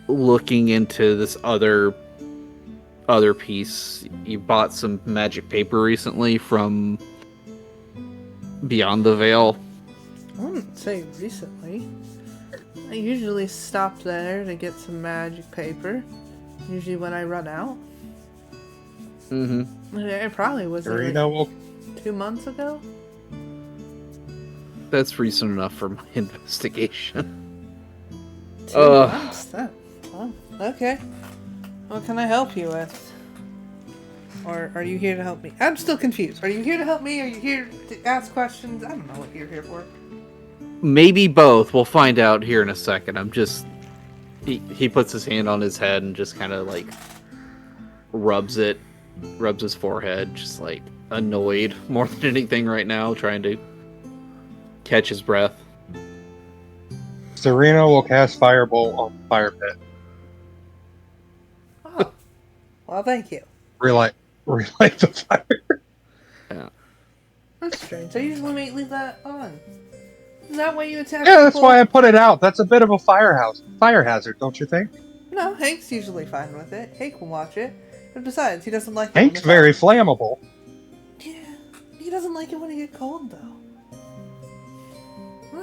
looking into this other piece. You bought some magic paper recently from Beyond the Veil. I wouldn't say recently. I usually stop there to get some magic paper. Usually when I run out. It probably was like 2 months ago. That's recent enough for my investigation. 2 months? That, oh, okay. What can I help you with? Or are you here to help me? I'm still confused. Are you here to help me? Are you here to ask questions? I don't know what you're here for. Maybe both. We'll find out here in a second. I'm just... He puts his hand on his head and just kind of, like, rubs his forehead, just, like, annoyed more than anything right now, trying to catch his breath. Serena will cast Firebolt on the fire pit. Oh. Well, thank you. Relight the fire. Yeah. That's strange. I usually leave that on. Is that why you attack Yeah, that's people? why I put it out. That's a bit of a fire hazard, don't you think? No, Hank's usually fine with it. Hank will watch it. But besides, he doesn't like it. Hank's very flammable. Yeah, he doesn't like it when it gets cold, though.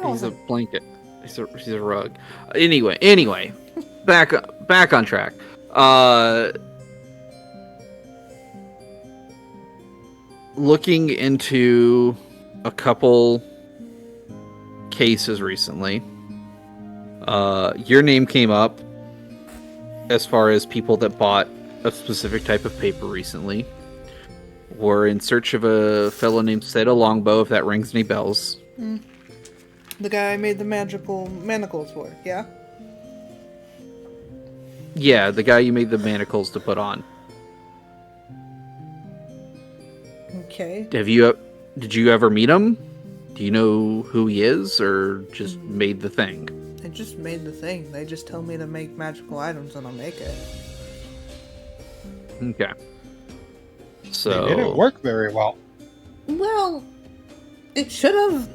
He's a blanket. He's a rug. Anyway, back on track. Looking into a couple cases recently, your name came up as far as people that bought a specific type of paper recently. We're in search of a fellow named Seda Longbow, if that rings any bells. The guy I made the magical manacles for, yeah? Yeah, the guy you made the manacles to put on. Okay. Did you ever meet him? Do you know who he is, or just made the thing? I just made the thing. They just tell me to make magical items and I'll make it. Okay. So It didn't work very well. Well, it should have.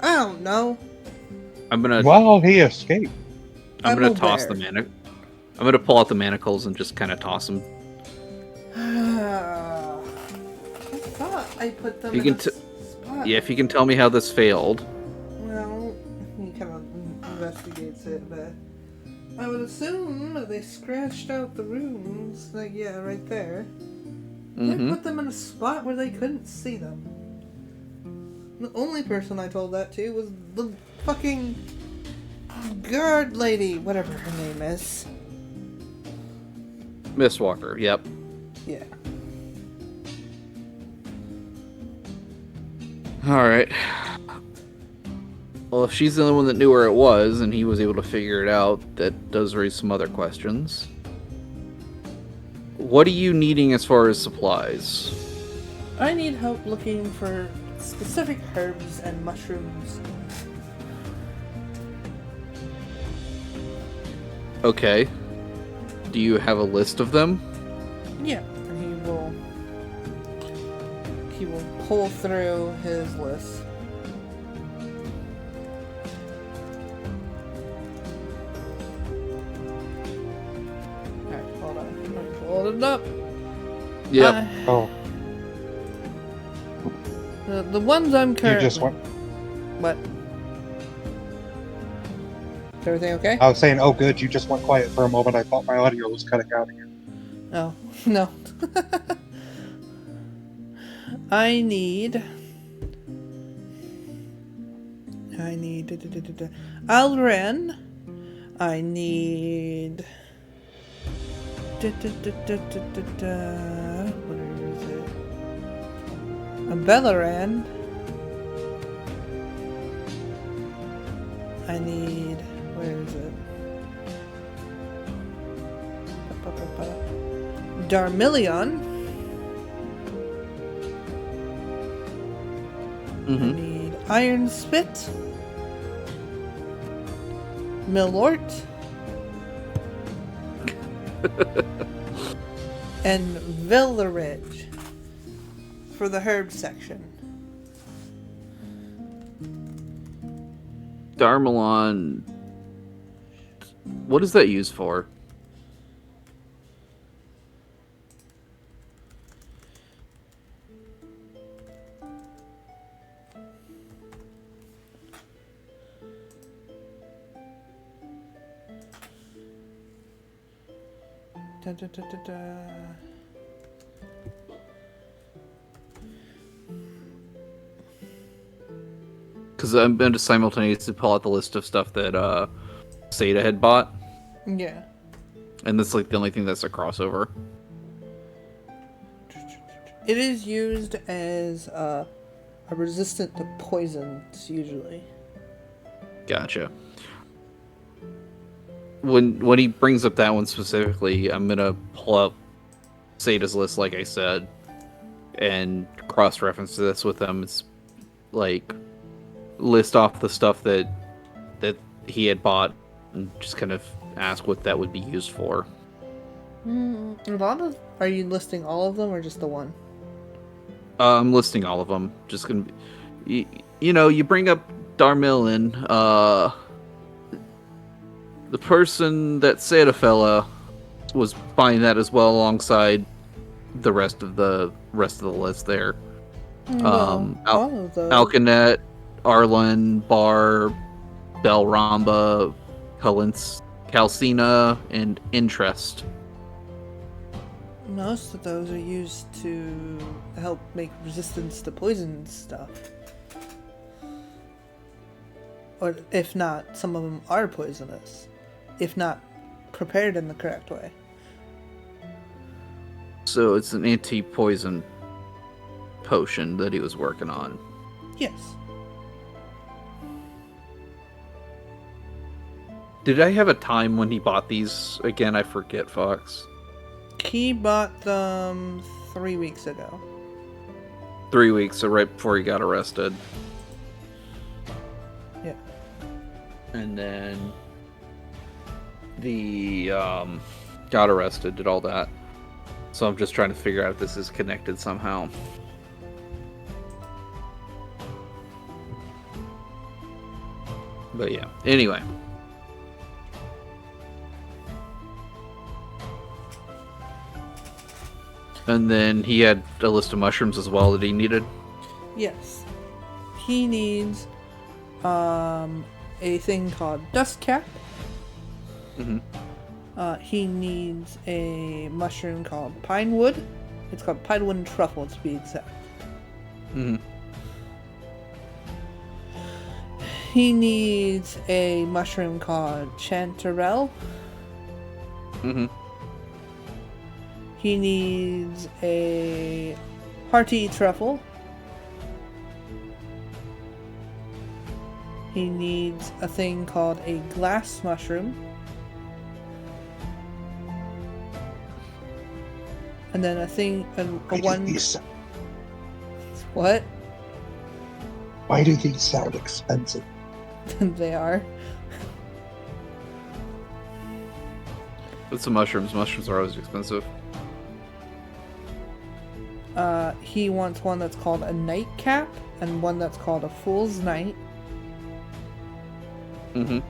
I don't know. I'm gonna Well, he escaped. I'm gonna I'm toss aware. I'm gonna pull out the manacles and just kind of toss them. I thought I put them You in can a spot. Yeah, if you can tell me how this failed. Well, he kind of investigates it, but I would assume that they scratched out the runes. Like, yeah, right there. They put them in a spot where they couldn't see them. The only person I told that to was the fucking guard lady, whatever her name is. Miss Walker, yep. Yeah. Alright. Well, if she's the only one that knew where it was, and he was able to figure it out, that does raise some other questions. What are you needing as far as supplies? I need help looking for specific herbs and mushrooms. Okay. Do you have a list of them? Yeah, and he will pull through his list. Alright, hold on. Let me pull it up. Yep. Oh, The ones I'm currently... you just went. What? Is everything okay? I was saying, oh, good. You just went quiet for a moment. I thought my audio was cutting out again. Oh, no. I need Alren. I need where is it? A Bellaran. I need, where is it? Darmillion. I need Iron Spit. Milort. And Villaridge for the herb section. Darmalon. What is that used for? Da, da, da, da, da. Because I'm going to simultaneously pull out the list of stuff that Seda had bought, Yeah. and that's like the only thing that's a crossover. It is used as a resistant to poisons usually. Gotcha. When he brings up that one specifically, I'm gonna pull up Seda's list, like I said, and cross-reference this with them. It's like list off the stuff that he had bought, and just kind of ask what that would be used for. A lot of. Are you listing all of them or just the one? I'm listing all of them. Just gonna be, you bring up Darmillion, the person that Seda fella was buying that as well alongside the rest of the list there. All of those. Alcanet, Arlen, Bar, Belramba, Calcina, and Interest. Most of those are used to help make resistance to poison stuff. Or if not, some of them are poisonous. If not prepared in the correct way. So it's an anti-poison potion that he was working on. Yes. Did I have a time when he bought these? Again, I forget, Fox. He bought them 3 weeks ago. 3 weeks, so right before he got arrested. Yeah. And then the got arrested, did all that. So I'm just trying to figure out if this is connected somehow. But yeah, anyway. And then he had a list of mushrooms as well that he needed. Yes. He needs a thing called dust cap. Mm-hmm. He needs a mushroom called pine wood. It's called pine wood and truffle to be exact. Mm-hmm. He needs a mushroom called chanterelle. Mm-hmm. He needs a hearty truffle. He needs a thing called a glass mushroom. And then a thing, a one... What? Why do these sound expensive? They are. What's the mushrooms? Mushrooms are always expensive. He wants one that's called a nightcap and one that's called a fool's night. Mm-hmm.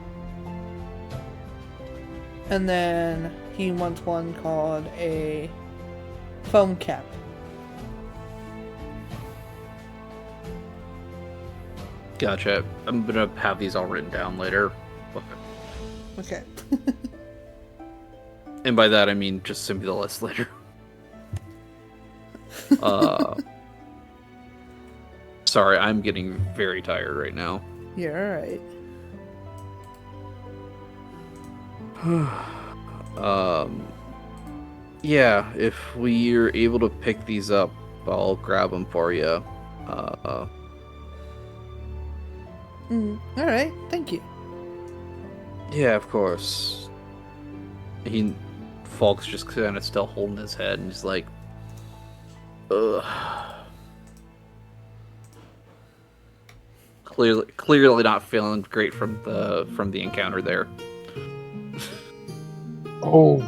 And then he wants one called a foam cap. Gotcha. I'm gonna have these all written down later. Okay. And by that I mean just send me the list later. Sorry, I'm getting very tired right now. You're alright. Yeah, if we're able to pick these up, I'll grab them for you. Alright, thank you. Yeah, of course. Falk's just kind of still holding his head, and he's like, ugh. Clearly not feeling great from the encounter there. Oh.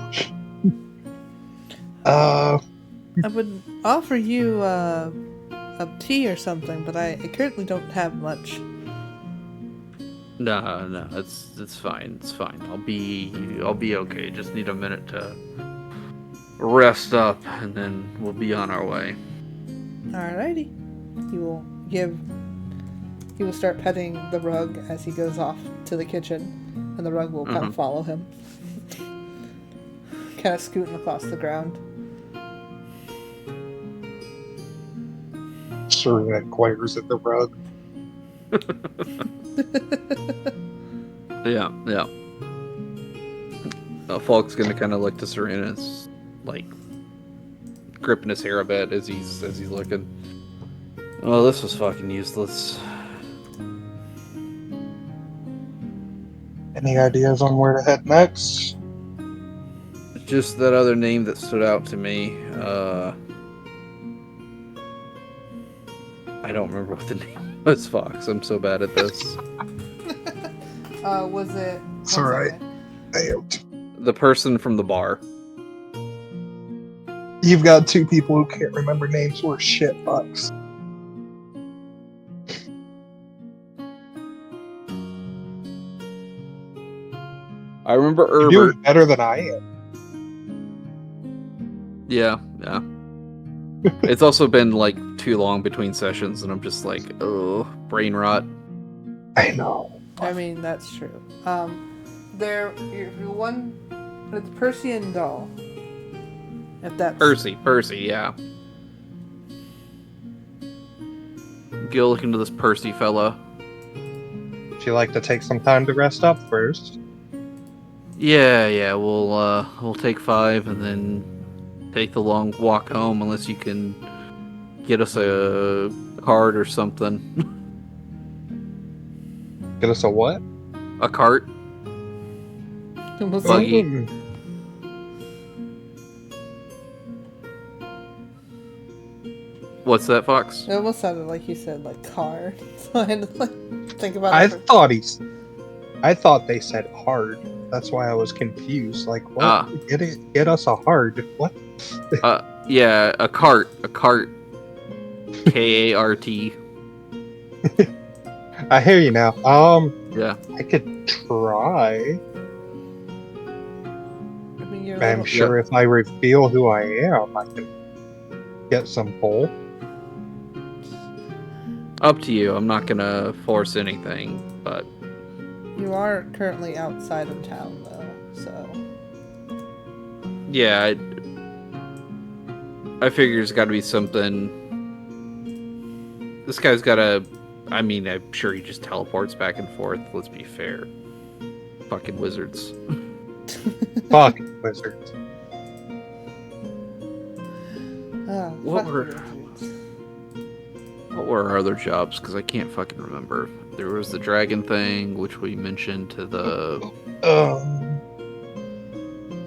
I would offer you a tea or something, but I currently don't have much. No, it's fine. It's fine. I'll be okay. Just need a minute to rest up, and then we'll be on our way. Alrighty. He will start petting the rug as he goes off to the kitchen, and the rug will kind of follow him. Kind of scooting across the ground. Serena inquires at the rug. Yeah. Falk's gonna kind of look to Serena's, like, gripping his hair a bit as he's looking. Oh, this was fucking useless. Any ideas on where to head next? Just that other name that stood out to me. I don't remember what the name was. Fox. I'm so bad at this. Was it... It's alright. The person from the bar. You've got two people who can't remember names worth shit, Fox. I remember You're Herbert. doing better than I am. Yeah. It's also been like too long between sessions, and I'm just like, oh, brain rot. I know. I mean, that's true. It's Percy and Doll. If that's... Percy, yeah. Go look into this Percy fella. Would you like to take some time to rest up first? Yeah, we'll take 5 and then take the long walk home, unless you can get us a cart or something. Get us a what? A cart. Buggy. What's that, Fox? It almost sounded like you said, like, car. So I had to, like, think about I it. thought they said hard. That's why I was confused. Like, what? Get us a hard. What? Yeah, a cart. Kart. I hear you now. Yeah. I could try. I mean, I'm sure if I reveal who I am, I can get some pole? Up to you. I'm not gonna force anything, but You are currently outside of town, though, so... yeah, I figure there's got to be something. This guy's got to. I mean, I'm sure he just teleports back and forth. Let's be fair. Fucking wizards. Fucking wizards. What fuck were- you, dudes. What were our other jobs? Because I can't fucking remember. There was the dragon thing, which we mentioned to the. A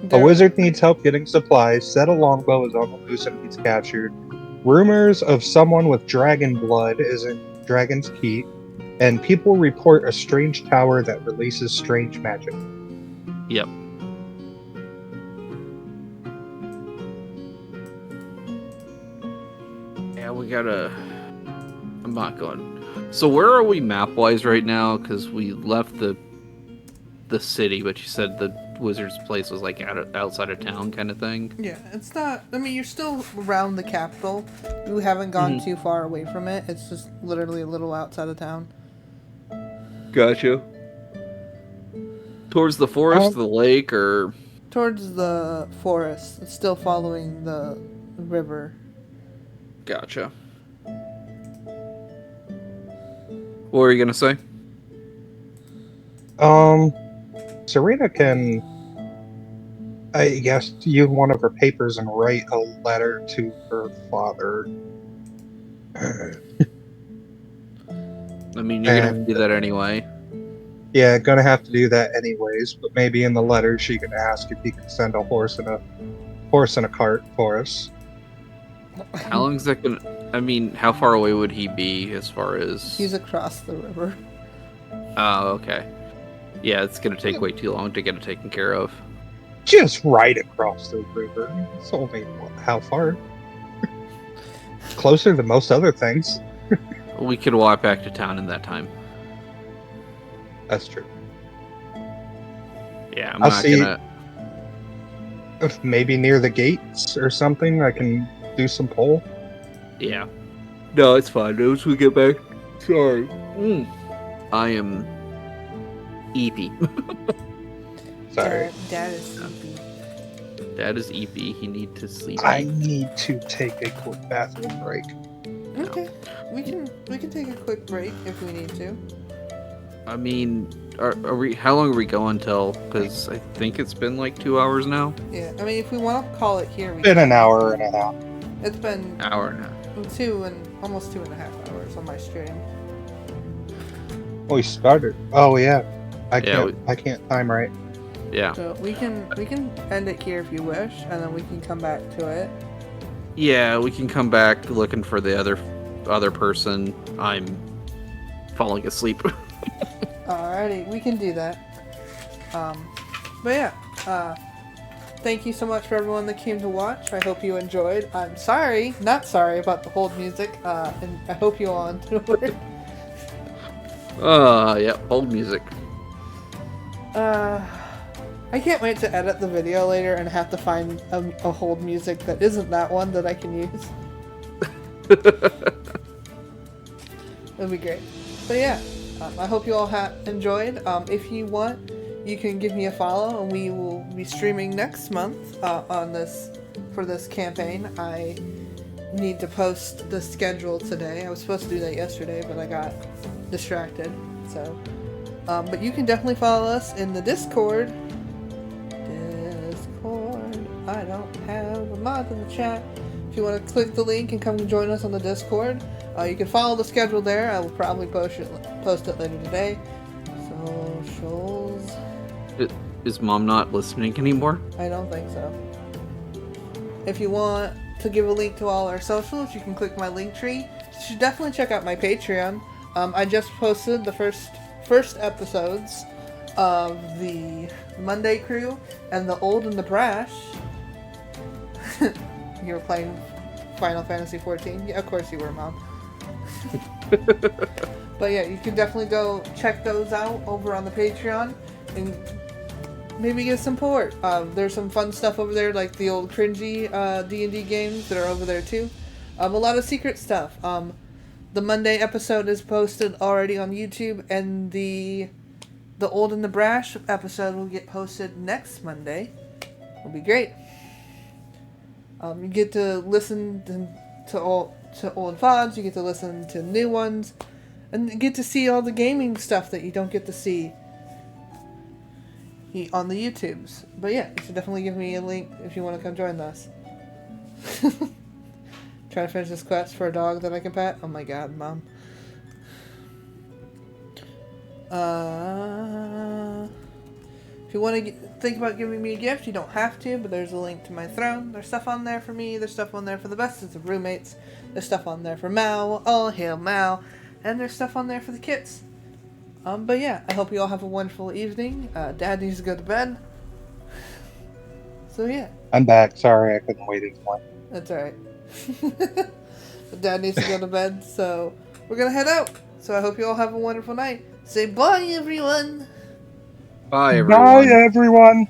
There- wizard needs help getting supplies. Said a longbow is on the loose and he's captured. Rumors of someone with dragon blood is in Dragon's Keep. And people report a strange tower that releases strange magic. Yep. Yeah, we gotta. I'm not going. So where are we map-wise right now? Because we left the city, but you said the wizard's place was like outside of town, kind of thing. Yeah, it's not... I mean, you're still around the capital. You haven't gone too far away from it. It's just literally a little outside of town. Gotcha. Towards the forest, the lake, or Towards the forest. It's still following the river. gotcha. What were you gonna say? Serena can, I guess, use one of her papers and write a letter to her father. I mean, you're gonna have to And- do that anyway. Yeah, gonna have to do that anyways, but maybe in the letter she can ask if he can send a horse and a cart for us. How long is that gonna? I mean, how far away would he be as far as? He's across the river. Oh, okay. Yeah, it's gonna take way too long to get it taken care of. Just right across the river. It's only how far? Closer than most other things. We could walk back to town in that time. That's true. Yeah, I'm I'll not see. gonna. If maybe near the gates or something, I can do some pole. Yeah. No, it's fine. Once we get back. Sorry. I am EP. Sorry. Dad is sleepy. Dad is EP. He need to sleep. I need to take a quick bathroom break. Okay. We can take a quick break if we need to. I mean, are we? How long are we going till? Because I think it's been like 2 hours now. Yeah. I mean, if we want to call it here, we Been can. an hour and a half. It's been Hour and a half. almost 2.5 hours on my stream. We started. Oh yeah. I Yeah, can't time right. Yeah. So we can end it here if you wish, and then we can come back to it. Yeah, we can come back looking for the other person. I'm falling asleep. Alrighty, we can do that. But yeah, thank you so much for everyone that came to watch. I hope you enjoyed. I'm not sorry about the hold music, and I hope you all enjoyed. Yeah, old music. I can't wait to edit the video later and have to find a hold music that isn't that one that I can use. It'll be great. But yeah, I hope you all enjoyed. If you want, you can give me a follow, and we will be streaming next month for this campaign. I need to post the schedule today. I was supposed to do that yesterday, but I got distracted. So, but you can definitely follow us in the Discord. I don't have a mod in the chat. If you want to click the link and come join us on the Discord, you can follow the schedule there. I will probably post it later today. Socials. Is Mom not listening anymore? I don't think so. If you want to give a link to all our socials, you can click my link tree. You should definitely check out my Patreon. I just posted the first episodes of the Monday Crew and the Old and the Brash. You were playing Final Fantasy XIV? Yeah, of course you were, Mom. But yeah, you can definitely go check those out over on the Patreon and maybe give some support. There's some fun stuff over there, like the old cringy D&D games that are over there too. A lot of secret stuff. The Monday episode is posted already on YouTube, and the Old and the Brash episode will get posted next Monday. It'll be great. You get to listen to old VODs, you get to listen to new ones, and you get to see all the gaming stuff that you don't get to see on the YouTubes. But yeah, you should definitely give me a link if you want to come join us. Trying to finish this quest for a dog that I can pet. Oh my god, Mom. If you want to think about giving me a gift, you don't have to, but there's a link to my throne. There's stuff on there for me. There's stuff on there for the bestest of roommates. There's stuff on there for Mal. All hail Mal. And there's stuff on there for the kids. But yeah, I hope you all have a wonderful evening. Dad needs to go to bed. So yeah. I'm back. Sorry, I couldn't wait anymore. That's alright. But Dad needs to go to bed, so we're gonna head out. So I hope you all have a wonderful night. Say bye, everyone! Bye, everyone. Bye, everyone.